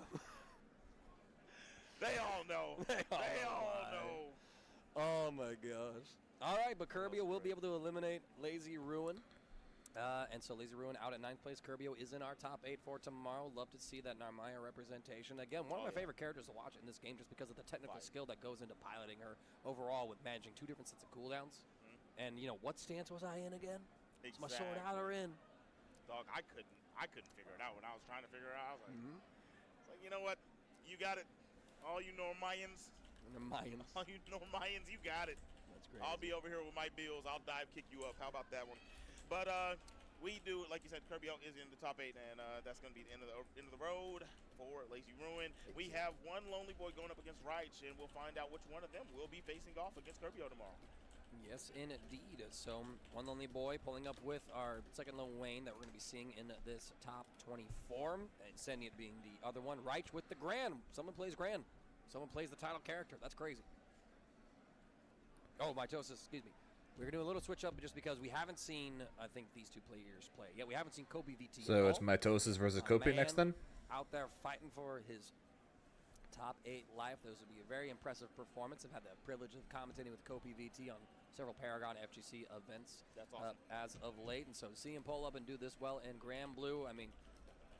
They all know. They all know. Oh my gosh. All right, but Curbio will be able to eliminate Lazy Ruin. And so Lazy Ruin out at 9th place. Curbio is in our top 8 for tomorrow. Love to see that Narmaya representation. Again, one of my favorite characters to watch in this game just because of the technical skill that goes into piloting her overall with managing 2 different sets of cooldowns. And, you know, what stance was I in again? Is my sword out or in? Dog, I couldn't figure it out when I was trying to figure it out. I was like, it's like, you know what? You got it. All you Normayans. All you Normayans, you got it. That's great. I'll be over here with my bills. I'll dive kick you up. How about that one? But we do, like you said, Curbio is in the top 8, and that's going to be the end of the road for Lazy Ruin. We have one Lonely Boy going up against Reich, and we'll find out which one of them will be facing off against Curbio tomorrow. Yes, indeed. So, one Lonely Boy pulling up with our second Lone Wayne that we're going to be seeing in this top 24. And Seniat being the other one. Reich with the Gran. Someone plays Gran. Someone plays the title character. That's crazy. Oh, Mitosis, excuse me. We're going to do a little switch up just because we haven't seen, I think, these 2 players play. Yeah, we haven't seen Kobe VT So it's Mitosis versus Kopi next then? Out there fighting for his top 8 life. Those would be a very impressive performance. I've had the privilege of commentating with Kopi VT on several Paragon FGC events. That's awesome. As of late. And so to see him pull up and do this well in Grand Blue, I mean,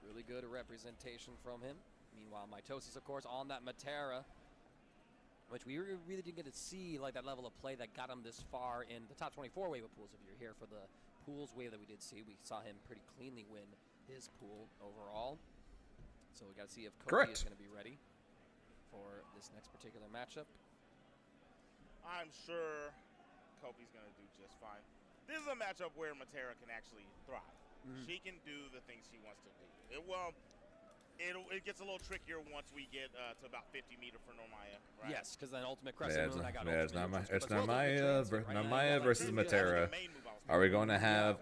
really good representation from him. Meanwhile, Mitosis, of course, on that Matera, which we really didn't get to see, like that level of play that got him this far in the top 24 wave of pools. If you're here for the pools wave that we did see, we saw him pretty cleanly win his pool overall. So we got to see if Kobe is going to be ready for this next particular matchup. I'm sure Kobe's going to do just fine. This is a matchup where Matera can actually thrive. She can do the things she wants to do. It gets a little trickier once we get to about 50 meter for Normaya, right? Yes, because then Ultimate Crescent Moon, I got Ultimate it's Neutral, Normaya versus Matera. Are we going to have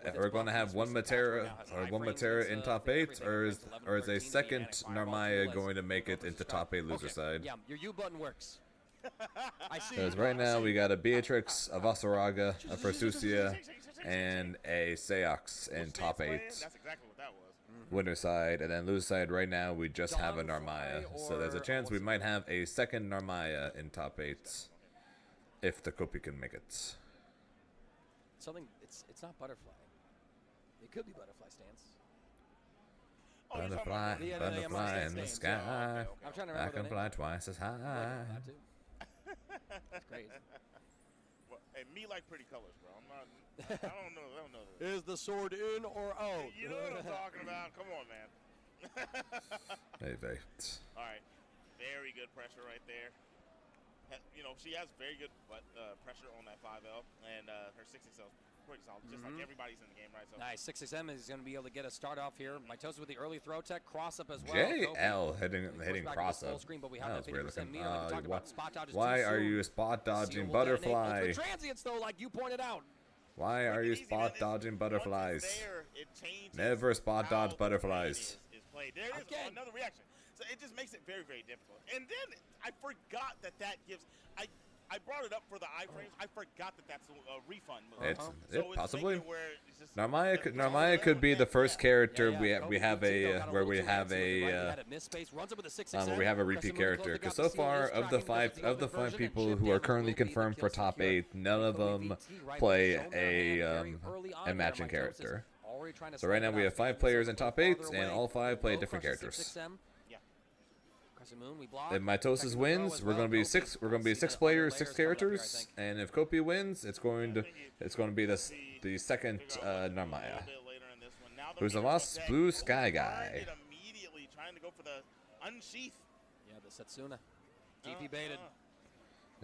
one Matera in top 8, or is a second Normaya going to make it into top 8 loser side? Yeah, your U button works. I see. Because right now we got a Beatrix, a Vasaraga, a Fursusia, and a Seox in top 8. That's exactly what that was. Winner side, and then loser side right now we just have a Narmaya. So there's a chance we might have a second Narmaya in top 8 if the Kopi can make it. Something it's not butterfly. It could be butterfly stance. Butterfly in the sky. I'm trying to I remember can the fly name. twice as high. That too. That's crazy. Well, hey, me like pretty colors, bro. I don't know. Is the sword in or out? You know what I'm talking about? Come on, man. Maybe. All right, very good pressure right there. You know, she has very good pressure on that 5L, and her 6XL pretty solid, just like everybody's in the game, right? So Nice. 6XM is going to be able to get a start off here. Mitosis with the early throw tech, cross up as well. JL hitting cross up. Screen, but we That have was that weird 50% looking. meter, like we talked about. Spot dodge is Why too are soon. you spot dodging Seal will detonate. butterfly? Ultimate transients though, like you pointed out. Why are you easy, spot man. dodging butterflies? It changes Never spot how dodge the butterflies. play is played. There it is, Again. another reaction. So it just makes it very, very difficult. And then I forgot that gives. I brought it up for the iframes. I forgot that's a refund move. It's possibly. Where it's just Narmaya could be the first character we have a repeat character, because so far of the five people who are currently confirmed for top 8, none of them play a matching character. So right now we have 5 players in top 8, and all 5 play different characters. If Mitosis wins, we're going to be 6. We're going to be 6 players, 6 characters, and if Kopi wins, it's going to be the second Narmaya. Who's the last blue sky guy? Immediately trying to go for the unsheath. Yeah, the Setsuna. DP baited.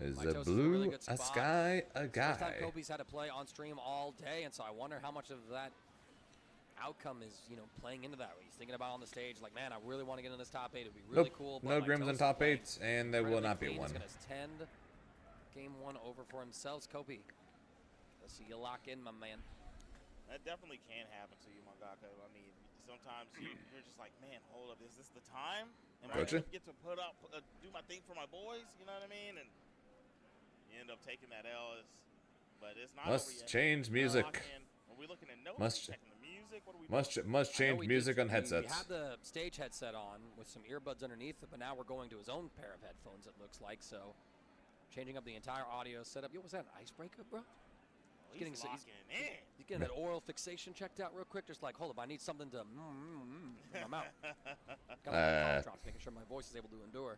Is a blue a sky a guy? First time Kobe's had to play on stream all day, and so I wonder how much of that outcome is, playing into that. He's thinking about on the stage, like, man, I really want to get in this top 8. It'd be really cool. No Grims in top 8, and there will not be one. He's going to tend game 1 over for himself. Kobe, let's see you lock in, my man. That definitely can happen to you, my God. I mean, sometimes you're just like, man, hold up, is this the time? Am I going to get to put up, do my thing for my boys? You know what I mean? And you end up taking that L. But it's not over yet. Change music. Are we looking at notes? Checking the music? What are we doing? Must change music on headsets. We had the stage headset on with some earbuds underneath it, but now we're going to his own pair of headphones, it looks like. So, changing up the entire audio setup. Yo, was that an icebreaker, bro? He's getting that oral fixation checked out real quick. Just like, hold up, I need something to in my mouth. Got drops, making sure my voice is able to endure.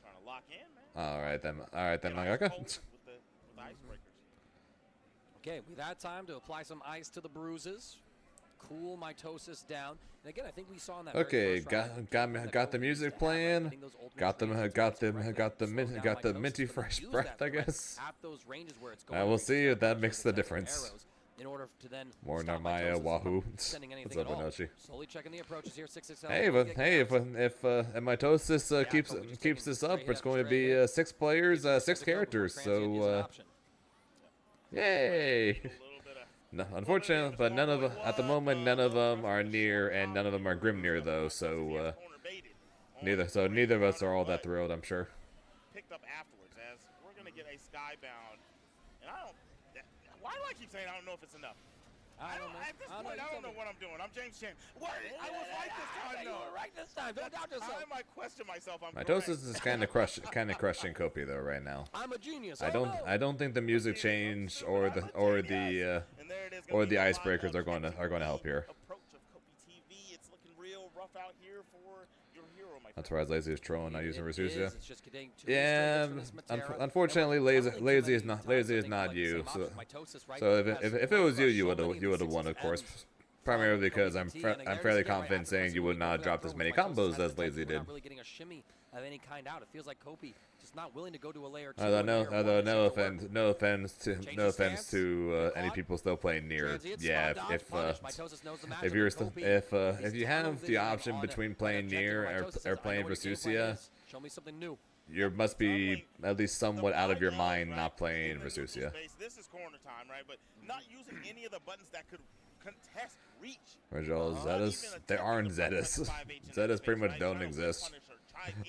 Trying to lock in, man. All right then, Mangaka. With the icebreakers. Okay, we've had time to apply some ice to the bruises, cool mitosis down, and again, I think we saw in that. Okay, got the music playing. Got the minty fresh breath, I guess. At those ranges where it's going, I will see if that makes the difference. In order to then More Narmaya, Wahoo. What's up, Inochi? Slowly checking the approaches here. 6XL. Hey, if Mitosis keeps this up, it's going to be 6 players, 6 characters. So yay! No, unfortunately, but none of them at the moment. None of them are near, and none of them are Grimnir though. So neither of us are all that thrilled, I'm sure. Picked up afterwards, as we're gonna get a skybound, and why do I keep saying I don't know if it's enough? I don't know. At this point, I don't know what I'm doing. I'm James Chan. What? I was right this time, though. You were right this time. Don't doubt yourself. I might question myself. Mitosis is kind of crushing Kopi though right now. I'm a genius. I don't think the music change or the icebreakers are going to help here. Approach of Kopi TV. It's looking real rough out here for your hero, my friend. That's why Lazy is trolling, not using Rasusia. It's just getting too Yeah, unfortunately, Lazy is not you. So if it was you, you would have won, of course. Primarily because I'm fairly confident saying you would not drop as many combos as Lazy did. Not really getting a shimmy of any kind out. It feels like Kopi just just not willing to go to a layer 2. Although no offense to any people still playing near. Yeah, if you have the option between playing near or playing Versusia, show me something new. You must be at least somewhat out of your mind not playing Versusia. This is corner time, right? But not using any of the buttons that could contest reach. Original Zetas, there aren't Zetas. Zetas pretty much don't exist.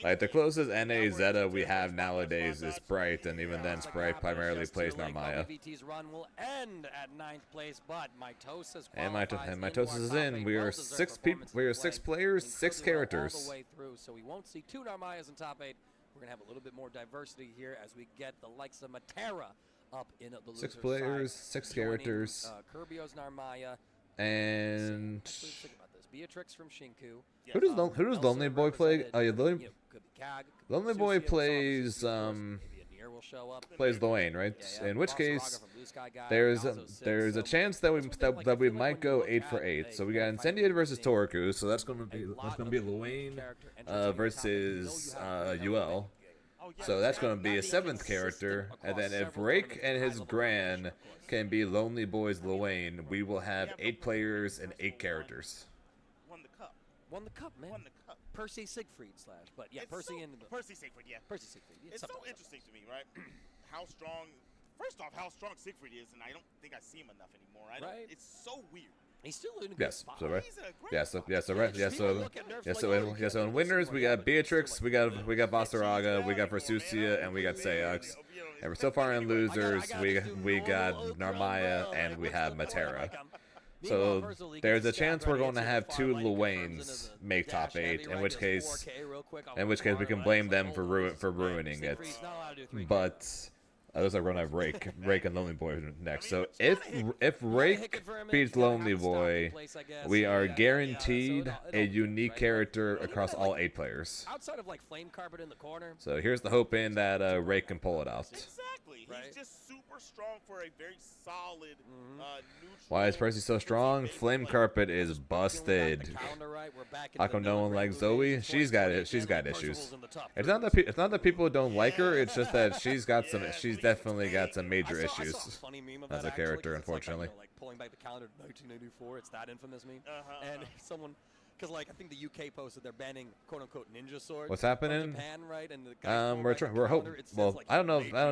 Like the closest NA Zeta we have nowadays is Sprite, and even then Sprite primarily plays Narmaya. And Mitosis is in. We are 6 people. We are 6 players, 6 characters. So we won't see 2 Narmayas in top 8. We're gonna have a little bit more diversity here as we get the likes of Matera up in the loser 6 players, side, 6 characters. Kirby's Narmaya. And Think about this. Beatrix from Shinku. who does Lonely Boy play? Oh yeah, Lonely Boy plays plays Loane, right? In which case, there's a chance that we might go 8 for 8. So we got Incendiator versus Toriku, so that's gonna be Loane versus UL. So that's going to be a 7th character, and then if Rake and his Gran can be Lonely Boy's Loane, we will have 8 players and 8 characters. Won the cup. Won the cup, man. Won the cup. Percy Siegfried slash, but yeah, Percy Siegfried, yeah. Percy Siegfried. It's so interesting to me, right? How strong. First off, how strong Siegfried is, and I don't think I see him enough anymore. Right. It's so weird. He's still in a good spot. So in winners we got Beatrix, we got Basaraga, we got Versusia, and we got Sayux. And so far in losers, we got Narmaya and we have Matera. So there's a chance we're going to have 2 Luanes make top 8, in which case we can blame them for ruining it. But looks like we're gonna have Rake and Lonely Boy next. So if Rake beats Lonely Boy, we are guaranteed a unique character across all 8 players. Outside of like Flame Carpet in the corner. So here's the hope in that Rake can pull it off. Exactly. Right. He's just super strong for a very solid neutral. Why is Percy so strong? Flame Carpet is busted. How come no one likes Zoe? She's got it. She's got issues. It's not that people don't like her. It's just that she's definitely got some major issues as a character, unfortunately. Like pulling back the calendar to 1994. It's that infamous meme. And someone, because like I think the UK posted they're banning quote unquote ninja swords. What's happening? Japan, right? And the guy we're hoping. Well, like, I don't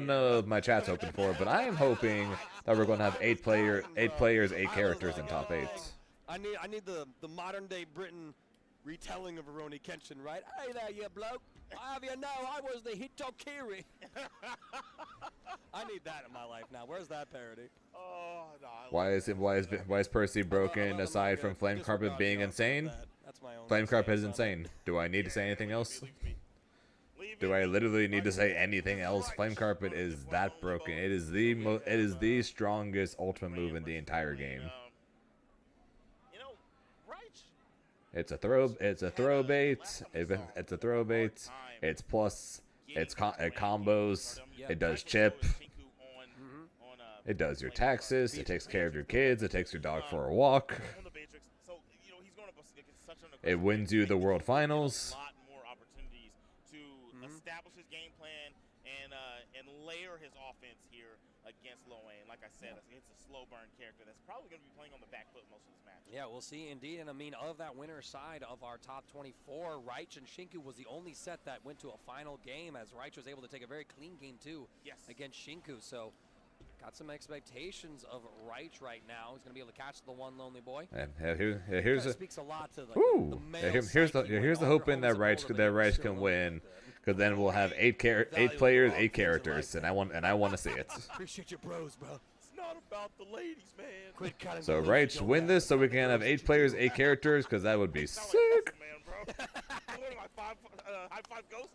know if my chat's hoping for it, but I am hoping that we're going to have 8 players, 8 characters in top 8. I need the modern day Britain retelling of Rurouni Kenshin, right? Hey there, you bloke. I have you know I was the Hitokiri. I need that in my life now. Where's that parody? Oh, no, Why is Percy broken aside from Flame Carpet being insane? Flame Carpet is insane. Do I need to say anything else? Do I literally need to say anything else? Flame Carpet is that broken. It is the strongest ultimate move in the entire game. It's a throw bait. It's a throw bait. It's plus. It combos. It does chip. It does your taxes. It takes care of your kids. It takes your dog for a walk. It wins you the World Finals. Establish his game plan and layer his offense here against Loane. Like I said, it's a slow burn character that's probably going to be playing on the back foot most of this match. Yeah, we'll see indeed. And I mean, of that winner side of our top 24, Reich and Shinku was the only set that went to a final game, as Reich was able to take a very clean game too against Shinku. So got some expectations of Reich right now. He's going to be able to catch the one Lonely Boy. Here's speaks a lot to here's the hoping that Reich can win. Because then we'll have 8 players, 8 characters, and I want to see it. Appreciate your bros, bro. It's not about the ladies, man. Quit cutting. So Reich win this, so we can have 8 players, 8 characters, because that would be sick. Man, bro. What am I, high five ghost?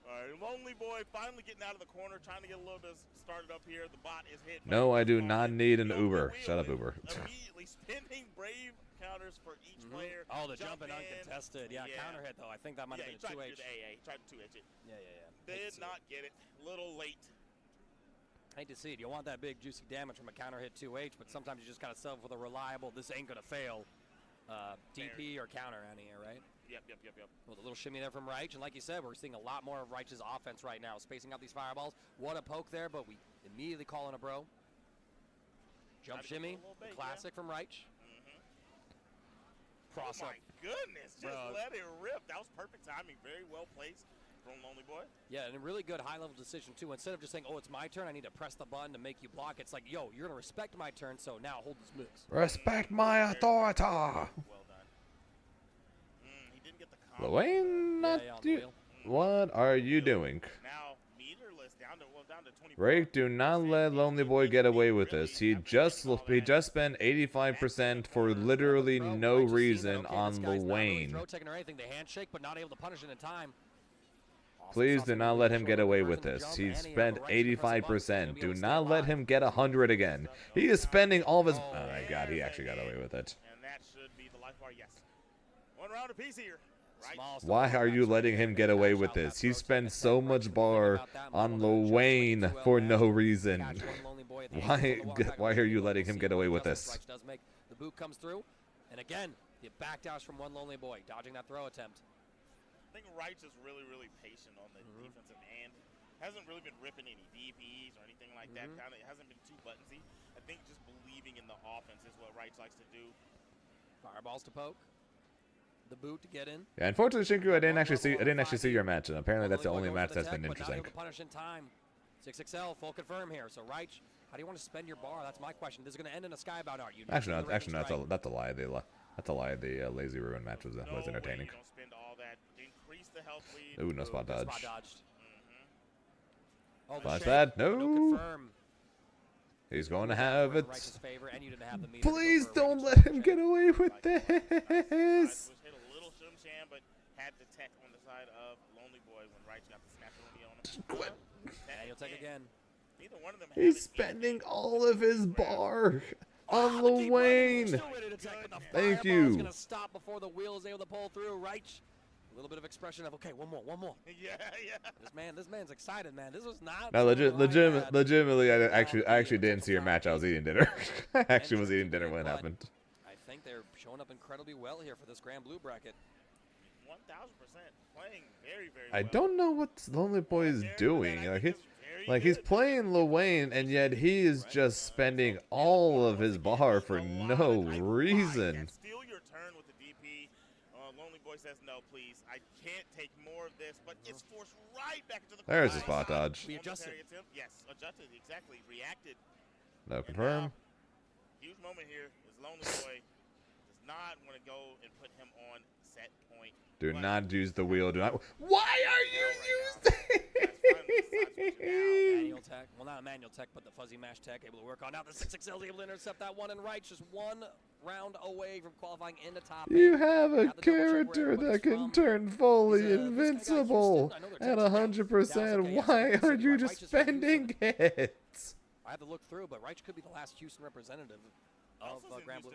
All right, Lonely Boy finally getting out of the corner, trying to get a little bit started up here. The bot is hit. No, I do not need an Uber. Shut up, Uber. Immediately spinning brave counters for each player. Oh, the jumping uncontested. Yeah, counter hit though. I think that might have been a 2H. He tried to 2H it. Yeah. Did not get it. Little late. Hate to see it. You want that big juicy damage from a counter hit 2H, but sometimes you just gotta settle for the reliable. This ain't gonna fail. DP or counter out here, right? Yep. Well, the little shimmy there from Reich, and like you said, we're seeing a lot more of Reich's offense right now, spacing out these fireballs. What a poke there, but we immediately call in a bro. Jump shimmy, the classic from Reich. Cross oh up. my goodness, just let it rip. That was perfect timing, very well placed from Lonely Boy. Yeah, and a really good high-level decision, too. Instead of just saying, oh, it's my turn, I need to press the button to make you block, it's like, yo, you're going to respect my turn, so now hold this mix. Respect my authority. Well done. He didn't get the combo. Wayne, not on the you. wheel. What are you doing? Now, meterless down to 20. Rake, do not let Lonely Boy get away with this. He just spent 85% for literally no reason on Wayne. Throw taking or anything, the handshake, but not able to punish it in time. Please do not let him get away with this. He spent 85%. Do not let him get 100 again. He is spending all of his... Oh my god, he actually got away with it. And that should be the life bar, yes. One round apiece here. Right? Why are you letting him get away with this? He spends so much bar on Wayne for no reason. Why are you letting him get away with this? The boot comes through, and again, the backdash from One Lonely Boy, dodging that throw attempt. I think Wright is really, really patient on the defensive end. Hasn't really been ripping any DPs or anything like that. It hasn't been too buttonsy. I think just believing in the offense is what Wright likes to do. Fireballs to poke. The boot to get in. Yeah, unfortunately, Shinku, I didn't actually see your match, and apparently that's the only match that's been interesting. Punish in time. 6XL, full confirm here. So Reich, how do you want to spend your bar? That's my question. This is going to end in a skybound, are you? Actually, no, that's a lie. That's a lie. The Lazy Ruin match was entertaining. Don't spend all that. Increase the health lead. Ooh, no spot dodge. Spot dodged. Oh, Flash that. No. Confirm. He's going to have it. Favor, and you didn't have the meter Please to don't let him get away with this. Hit a little shim sham, but had the tech on the side of Lonely Boy when Wright got the snap on him. And you'll take again. Neither one of them He's spending all of his bar on the Wayne. Thank you. Going to stop before the wheel is able to pull through. Reich. A little bit of expression of, okay, one more. Yeah. This man's excited, man. This was not. No, legitimately, I actually didn't see your match. I was eating dinner. I actually was eating dinner when it happened. I think they're showing up incredibly well here for this Grand Blue bracket. 1,000% playing very, very well. I don't know what Lonely Boy is doing. He's playing Lil Wayne, and yet he is just spending all of his bar for no reason. Steal your turn with the DP. Lonely Boy says, no, please. I can't take more of this, but it's forced right back into the There's the spot dodge. We adjusted. Yes, adjusted, exactly. Reacted. No confirm. Huge moment here is Lonely Boy does not want to go and put him on set point. Do not use the wheel. Do not. Why are you using? Manual tech. Well, not a manual tech, but the fuzzy mash tech able to work on. Now the 6XL is able to intercept that one, and Wright just one round away from qualifying in the top 8. You have a character that can turn fully invincible at 100%. Why are you just spending it? I have to look through, but Reich could be the last Houston representative of Grand Blue.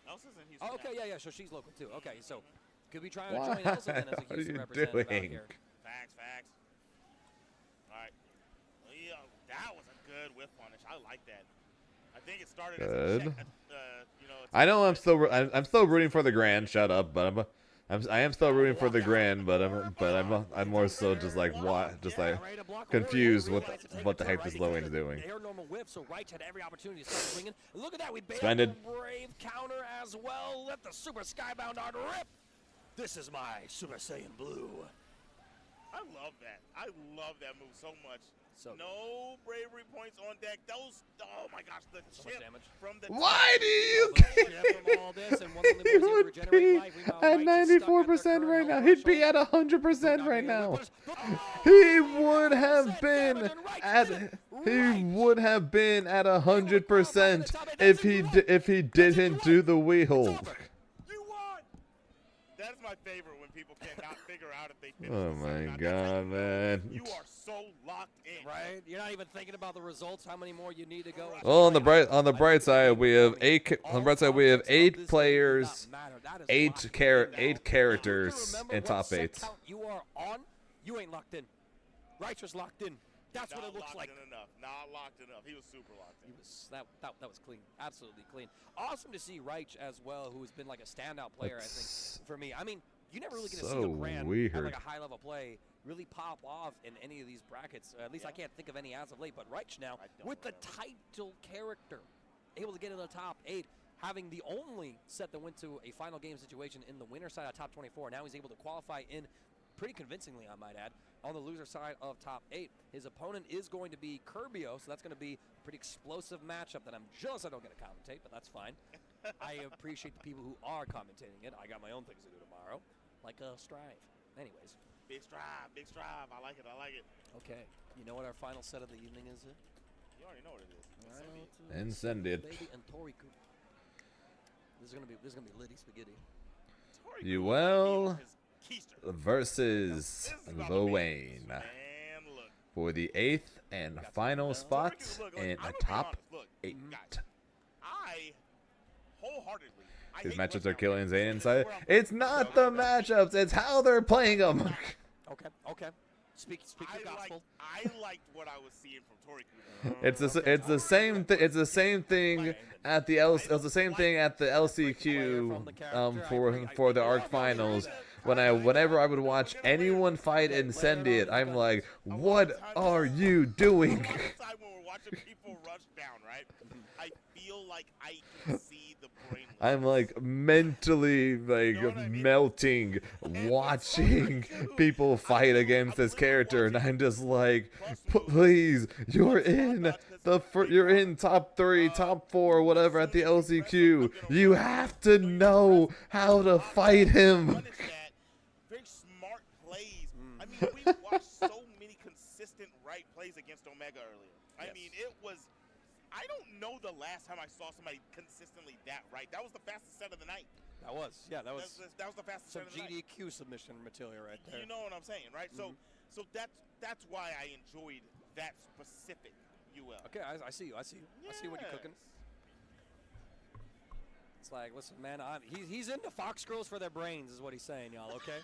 Elsa's in Houston. Oh, okay, yeah, so she's local too. Okay, so could be trying to join Elsa then as a Houston representative out here. Facts. All right. Well, yeah, that was a good whip punish. I like that. I think it started as a check, I know I'm still rooting for the Grand. Shut up, but I am still rooting for the Grand, but I'm more so just like confused with what the heck this Lil Wayne is doing. Normal whip, so Reich had every opportunity to start swinging. Look at that, we baited Splendid. the brave counter as well. Let the Super Skybound art rip. This is my Super Saiyan Blue. I love that. I love that move so much. So no bravery points on deck. Those, oh my gosh, the chip from the. Why do you? He would be at 94% right now. He'd be at 100% right now. He would have been at 100% if he didn't do the wheel. That's my favorite when people cannot figure out if they finish. Oh my god, man. You are so locked in. Right? You're not even thinking about the results, how many more you need to go. Well, on the bright side, we have 8 players, 8 characters in top 8. You are on. You ain't locked in. Righteous locked in. That's what it looks like. Not locked enough. He was super locked in. He was that was clean, absolutely clean. Awesome to see Reich as well, who has been like a standout player. I think for me. I mean, you never really get to see a brand have like a high level play really pop off in any of these brackets. At least I can't think of any as of late. But Reich now with the title character, able to get into the top 8. Having the only set that went to a final game situation in the winner side of top 24. Now he's able to qualify in pretty convincingly, I might add, on the loser side of top 8. His opponent is going to be Kirbio, so that's going to be a pretty explosive matchup that I'm jealous I don't get to commentate, but that's fine. I appreciate the people who are commentating it. I got my own things to do tomorrow, like Strive. Anyways. Big Strive. I like it. Okay. You know what our final set of the evening is? You already know what it is. Incendied. Baby and Toriku. This is gonna be litty spaghetti. Uel versus Lowain for the 8th and final spot in a top 8. I wholeheartedly. These matchups are killing Zayn inside. It's not the matchups; it's how they're playing them. Okay. Speak your gospel. I liked what I was seeing from Toriku. It's the same thing. It's the same thing at the It was the same thing at the LCQ for the ARC finals. Whenever I would watch anyone fight Incendiate, I'm like, what are you doing? When we're watching people rush down, right? I feel like I can see the brain. I'm like mentally melting, watching people fight against this character, and I'm just like, please, you're in top 3, top 4, whatever at the LCQ. You have to know how to fight him. Very smart plays. I mean, we watched so many consistent right plays against Omega earlier. I mean, it was. I don't know the last time I saw somebody consistently that right. That was the fastest set of the night. That was the fastest set of the night. GDQ submission material right there. You know what I'm saying, right? So that's why I enjoyed that specific UL. Okay, I see you. I see what you're cooking. It's like, listen, man, he's into Fox girls for their brains, is what he's saying, y'all. Okay.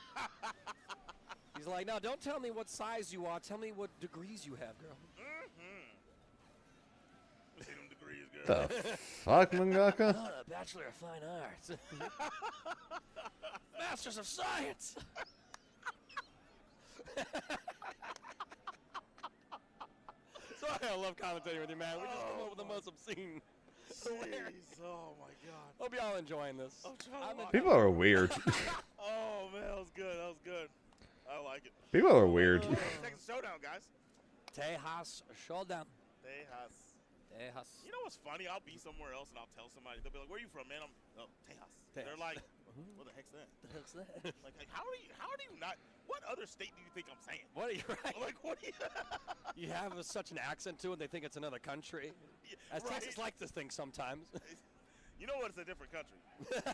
He's like, no, don't tell me what size you are. Tell me what degrees you have, girl. The fuck, mangaka? Bachelor of Fine Arts. Masters of Science. Sorry, I love commentating with you, man. We just come up with the most obscene. Oh my god. Hope y'all enjoying this. People are weird. Oh man, that was good. I like it. People are weird. Second showdown, guys. Tejas Showdown. Tejas. You know what's funny? I'll be somewhere else and I'll tell somebody. They'll be like, "Where are you from, man?" Tejas. They're like, "What the heck's that?" Like how do you not? What other state do you think I'm saying? What are you right? Like what? Do you have such an accent to it, they think it's another country. As Texas like this thing sometimes. You know what? It's a different country.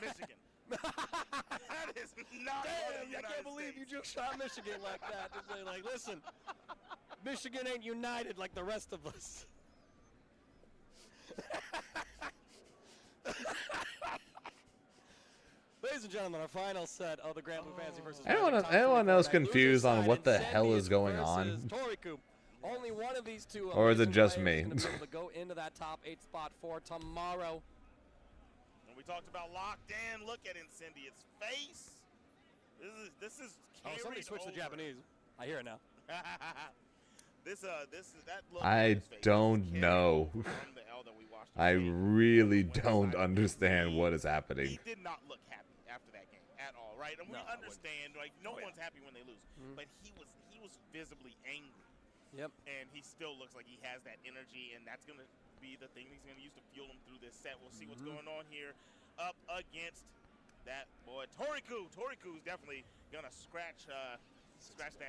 Michigan. That is not. Damn, I can't believe you just shot Michigan like that. Just like, listen, Michigan ain't united like the rest of us. Ladies and gentlemen, our final set of the Grand Blue Fantasy versus anyone else confused on what the hell is going on? Toriku. Only one of these two, or is it just me? Is gonna be able to go into that top 8 spot for tomorrow. And we talked about locked in. Look at Incendiate's face. This is carried somebody switched to Japanese. I hear it now. That look. I don't know. I really don't understand what is happening. He did not look happy after that game at all, right? And we understand, like, no one's happy when they lose, but he was visibly angry. Yep. And he still looks like he has that energy, and that's gonna be the thing he's gonna use to fuel him through this set. We'll see what's going on here, up against that boy Toriku. Toriku's definitely gonna scratch that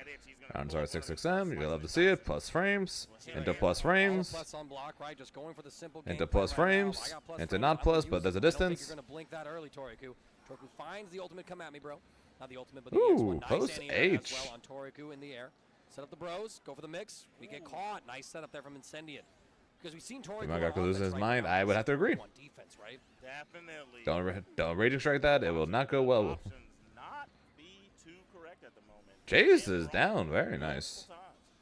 itch. He's gonna. Rounds are 6XM. You'll love to see it. Plus frames. Into plus frames. Plus on block, right? Just going for the simple game into plus frames. Into not plus, but there's a distance. You're gonna blink that early, Toriku. Toriku finds the ultimate. Come at me, bro. Not the ultimate, but the Ooh, nice post H. as well on Toriku in the air. Set up the bros. Go for the mix. We get caught. Nice setup there from Incendiate. Because we've seen Toriku. Mangaka loses his mind. I would have to agree. Defense, right? Definitely. Don't raging strike that. It will not go well. Not be too correct at the moment. Jace is down. Very nice.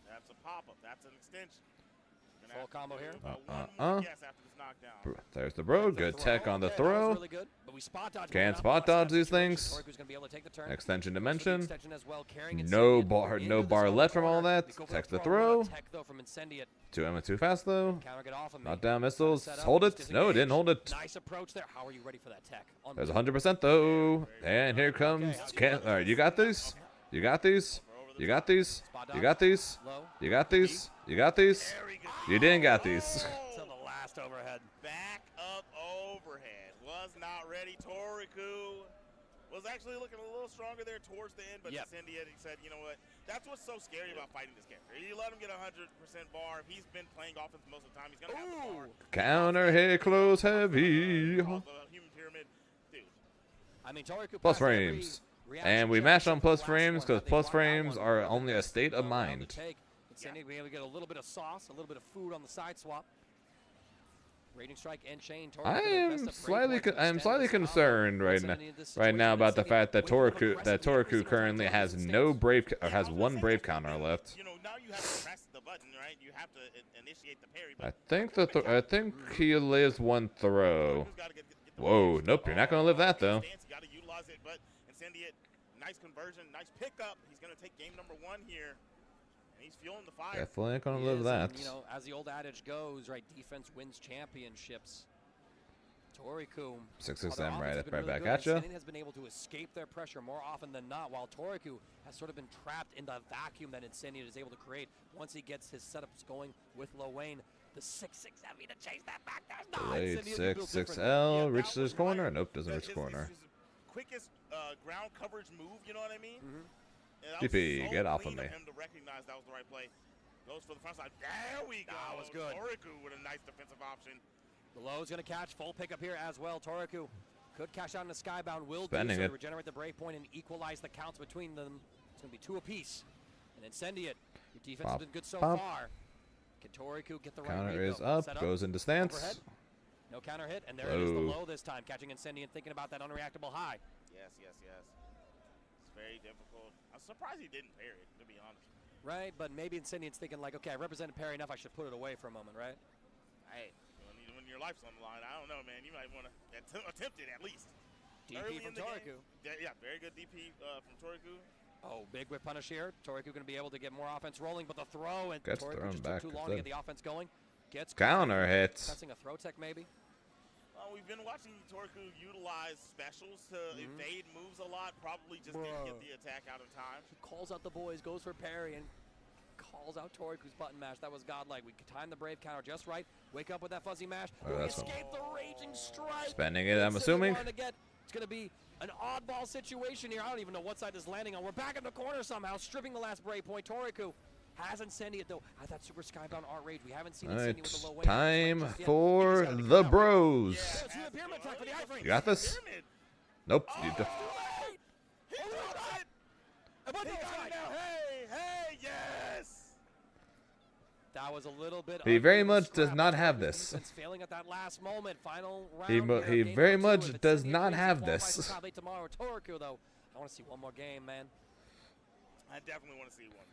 That's a pop-up. That's an extension. Gonna Full have to combo do, here. one more guess after this knockdown. There's the bro. Good tech on the throw. Really good, but we spot dodge Can't enough. spot dodge these things. Toriku's gonna be able to take the turn. Extension Goes for the dimension. extension as well, carrying No Incendiate bar, into no the bar zone left from corner. all that. We go for Text the What throw. a tech though from Incendiate. 2M too fast though. Counter get off of me. Not down missiles. Set up, Hold it. disengage. No, it didn't hold it. Nice approach there. How are you ready for that tech? There's 100% though. And here comes. All right, you got these. You got these. You got these. You got these. Low. You got these. You got these. You didn't got these. To the last overhead. Back up overhead. Was not ready. Toriku was actually looking a little stronger there towards the end, but Incendiate, he said, you know what? That's what's so scary about fighting this character. You let him get 100% bar. If he's been playing offense most of the time, he's going to have the bar. Counter hit close heavy. The human pyramid. Dude. I mean, Toriku Plus passed every frames. reaction And we check mash on except for plus the last frames one. because Had they plus won that frames one, are only a state of around the mind. take, Incendiate being able to get a little bit of sauce, a little bit of food on the side swap. Raging strike and chain. I am slightly concerned right now about the fact that Toriku currently has has one brave counter left. You know, now you have to press the button, right? You have to initiate the parry. I think he lives one throw. Whoa, nope, you're not gonna live that though. You got to utilize it, but Incendiate, nice conversion, nice pickup. He's gonna take game number 1 here. He's fueling the fire. Definitely ain't gonna He live is, that. and, you know, as the old adage goes, right? Defense wins championships. Toriku. 6-6-M right really back good. at you. Incendiate has been able to escape their pressure more often than not, while Toriku has sort of been trapped in the vacuum that Incendiate is able to create once he gets his setups going with Lowain. The 6-6 heavy to chase that back. There's not Delayed Incendiate built 6-6-L different. reaches his corner. Nope, doesn't reach corner. His quickest ground coverage move, you know what I mean? DP, get off of me. Him to recognize that was the right play. Goes for the front side. There we go. That was good. Toriku with a nice defensive option. The low is going to catch. Full pickup here as well. Toriku could cash out in the skybound. Will Spending do so it. to regenerate the brave point and equalize the counts between them. It's going to be 2 apiece. And Incendiate. Your defense has been good so far. Can Toriku get the right Counter read, is though? up, Set goes into stance. Overhead. No counter hit, and there it is, the low this time, catching Incendiate, thinking about that unreactable high. Yes. It's very difficult. I'm surprised he didn't parry it, to be honest. Right, but maybe Incendiate's thinking like, okay, I represented parry enough, I should put it away for a moment, right? Hey, when your life's on the line, I don't know, man. You might want to attempt it at least. DP from Toriku. Yeah, very good DP from Toriku. Oh, big whip punish here. Toriku going to be able to get more offense rolling, but the throw, and Gets Toriku thrown just back took too long to instead. get the offense going. Gets Counter hits. Pressing a throw tech maybe. We've been watching Toriku utilize specials to evade moves a lot. Probably just didn't get the attack out in time. He calls out the boys, goes for parry, and calls out Toriku's button mash. That was godlike. We timed the brave counter just right. Wake up with that fuzzy mash. Oh, that's Escape the raging strike. Spending it, I'm assuming. It's going to be an oddball situation here. I don't even know what side this is landing on. We're back in the corner somehow, stripping the last brave point. Toriku has Incendiate, though. At that super skybound art rage, we haven't seen Incendiate with the low weight. Time for the bros. Let's do the pyramid attack for the iframe. You got this? Nope. You do. Hey, yes! That was a little bit. He very much does not have this. Failing at that last moment. Final round He here, game very number 2. much If does Incendiate not wins, have he qualifies this. for top 8 tomorrow. Toriku, though, I want to see one more game, man. I definitely want to see one.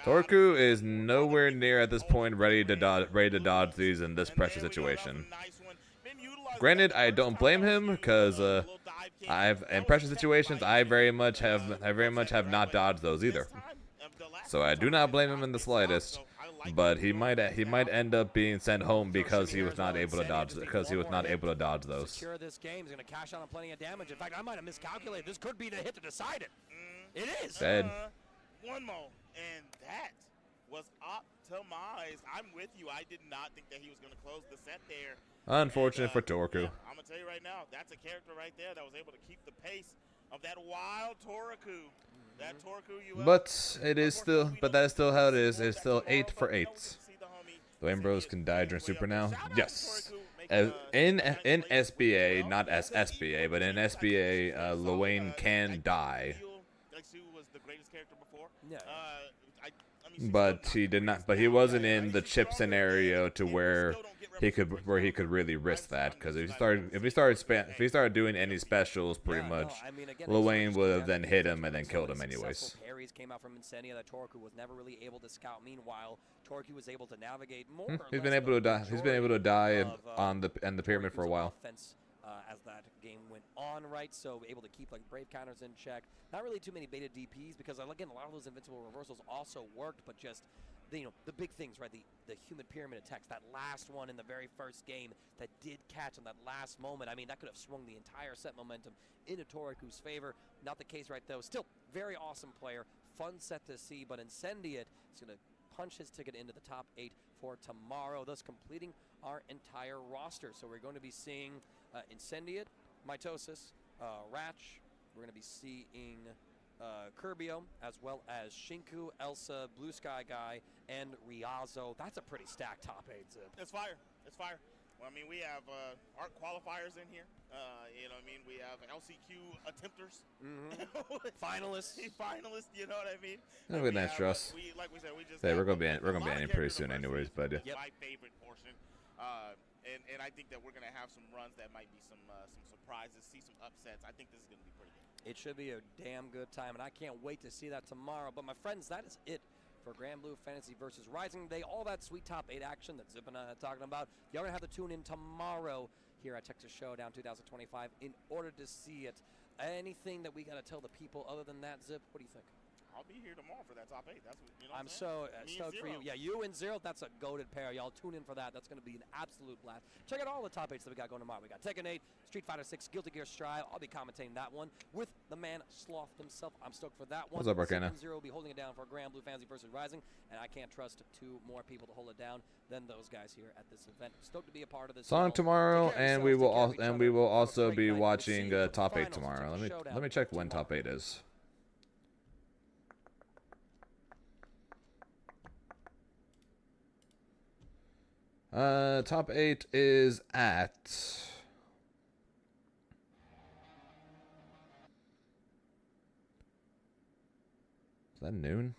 Toriku is nowhere near at this point ready to dodge these in this pressure situation. Granted, I don't blame him because in pressure situations I very much have not dodged those either. So I do not blame him in the slightest. But he might end up being sent home because he was not able to dodge those. Secure this game. He's going to cash out on plenty of damage. In fact, I might have miscalculated. This could be the hit to decide it. It is. Dead. One more, and that was optimized. I'm with you. I did not think that he was going to close the set there. Unfortunate for Toriku. Yeah, I'm going to tell you right now, that's a character right there that was able to keep the pace of that wild Toriku. That Toriku you But that is still how it is. It's still 8 for 8. The Ambros can die during Super now. Yes. In SBA, not SBA, but in SBA, Lowain can die. Was the greatest character before. Yeah. but he did not. But he wasn't in the chip scenario to where he could really risk that, because if he started doing any specials, pretty much, Lil Wayne would have then hit him and then killed him anyways. Parries came out from Incendia that Torku was never really able to scout. Meanwhile, Torku was able to navigate more. He's been able to die. He's been able to die on the pyramid for a while. As that game went on, right? So able to keep like brave counters in check. Not really too many beta DPs, because again, a lot of those invincible reversals also worked, but just the big things, right? The human pyramid attacks, that last one in the very first game that did catch on that last moment. I mean, that could have swung the entire set momentum into Toriku's favor. Not the case right though. Still very awesome player, fun set to see, but Incendiate is going to punch his ticket into the top 8 for tomorrow, thus completing our entire roster. So we're going to be seeing Incendiate, Mitosis, Ratch. We're going to be seeing Kirbio, as well as Shinku, Elsa, Blue Sky Guy, and Riazo. That's a pretty stacked top 8, Zip. It's fire. It's fire. Well, I mean, we have art qualifiers in here. You know what I mean? We have LCQ attempters. Finalists. Finalists, you know what I mean? That'll be nice for us. Like we said, we just we're gonna be ending pretty soon anyways, but That's my favorite portion. And I think that we're gonna have some runs that might be some surprises, see some upsets. I think this is gonna be pretty good. It should be a damn good time, and I can't wait to see that tomorrow. But my friends, that is it for Grand Blue Fantasy versus Rising Day. All that sweet top 8 action that Zip and I are talking about, you're gonna have to tune in tomorrow here at Texas Showdown 2025 in order to see it. Anything that we gotta tell the people other than that, Zip? What do you think? I'll be here tomorrow for that top 8. That's what, you know. I'm so stoked for you. Yeah, you and Zero, that's a goated pair. Y'all tune in for that. That's going to be an absolute blast. Check out all the top 8s that we got going tomorrow. We got Tekken 8, Street Fighter 6, Guilty Gear Strive. I'll be commentating that one with the man Sloth himself. I'm stoked for that one. What's up, Arcana? Zero will be holding it down for Grand Blue Fantasy versus Rising, and I can't trust 2 more people to hold it down than those guys here at this event. Stoked to be a part of this. Song tomorrow, and we will also be watching top 8 tomorrow. Let me check when top 8 is. Top 8 is at... Is that noon?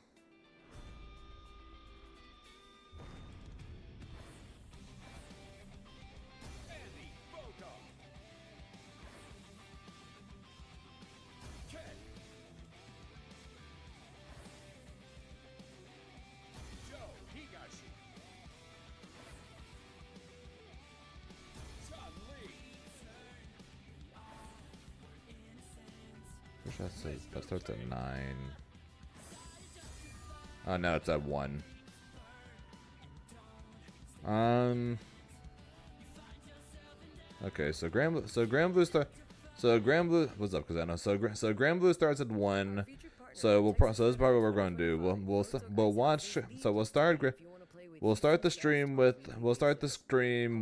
That starts at 9. Oh no, it's at 1. Okay, so Grand Blue what's up? Because I know so Grand Blue starts at 1. So this is part what we're going to do. We'll start the stream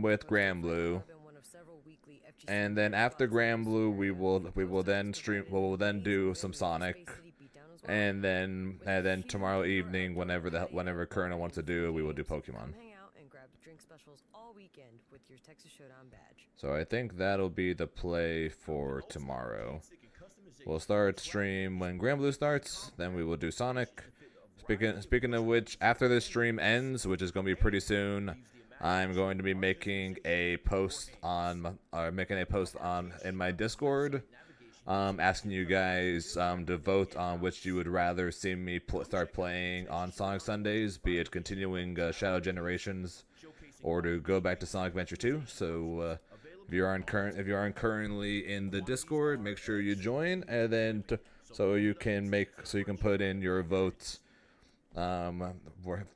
with Grand Blue. And then after Grand Blue, we will then do some Sonic, and then tomorrow evening, whenever Kerna wants to do, we will do Pokemon. So I think that'll be the play for tomorrow. We'll start stream when Grand Blue starts, then we will do Sonic. Speaking of which, after this stream ends, which is going to be pretty soon, I'm going to be making a post in my Discord, asking you guys to vote on which you would rather see me start playing on Sonic Sundays, be it continuing Shadow Generations, or to go back to Sonic Adventure 2. So if you aren't currently in the Discord, make sure you join, and then so you can put in your votes.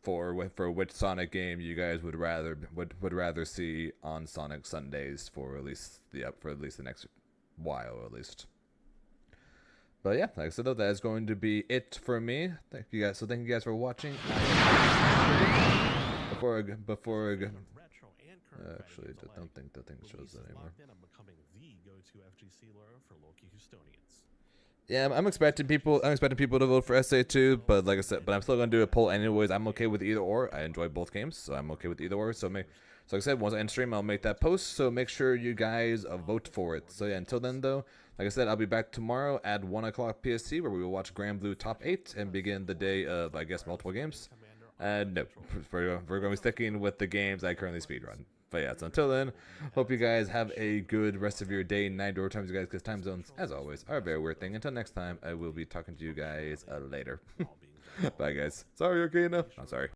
For which Sonic game you guys would rather see on Sonic Sundays for at least the next while at least. But yeah, like I said, though, that is going to be it for me. Thank you guys for watching. Actually, I don't think the thing shows that anymore. Yeah, I'm expecting people to vote for SA2, but like I said, I'm still gonna do a poll anyways. I'm okay with either or. I enjoy both games, so I'm okay with either or. So like I said, once I end stream, I'll make that post. So make sure you guys vote for it. So yeah, until then though, like I said, I'll be back tomorrow at 1 o'clock PST, where we will watch Grand Blue Top 8 and begin the day of, I guess, multiple games. No, we're going to be sticking with the games I currently speedrun. But yeah, so until then, hope you guys have a good rest of your day, night, or times, you guys, because time zones, as always, are a very weird thing. Until next time, I will be talking to you guys later. Bye, guys. Sorry, Okina. I'm sorry.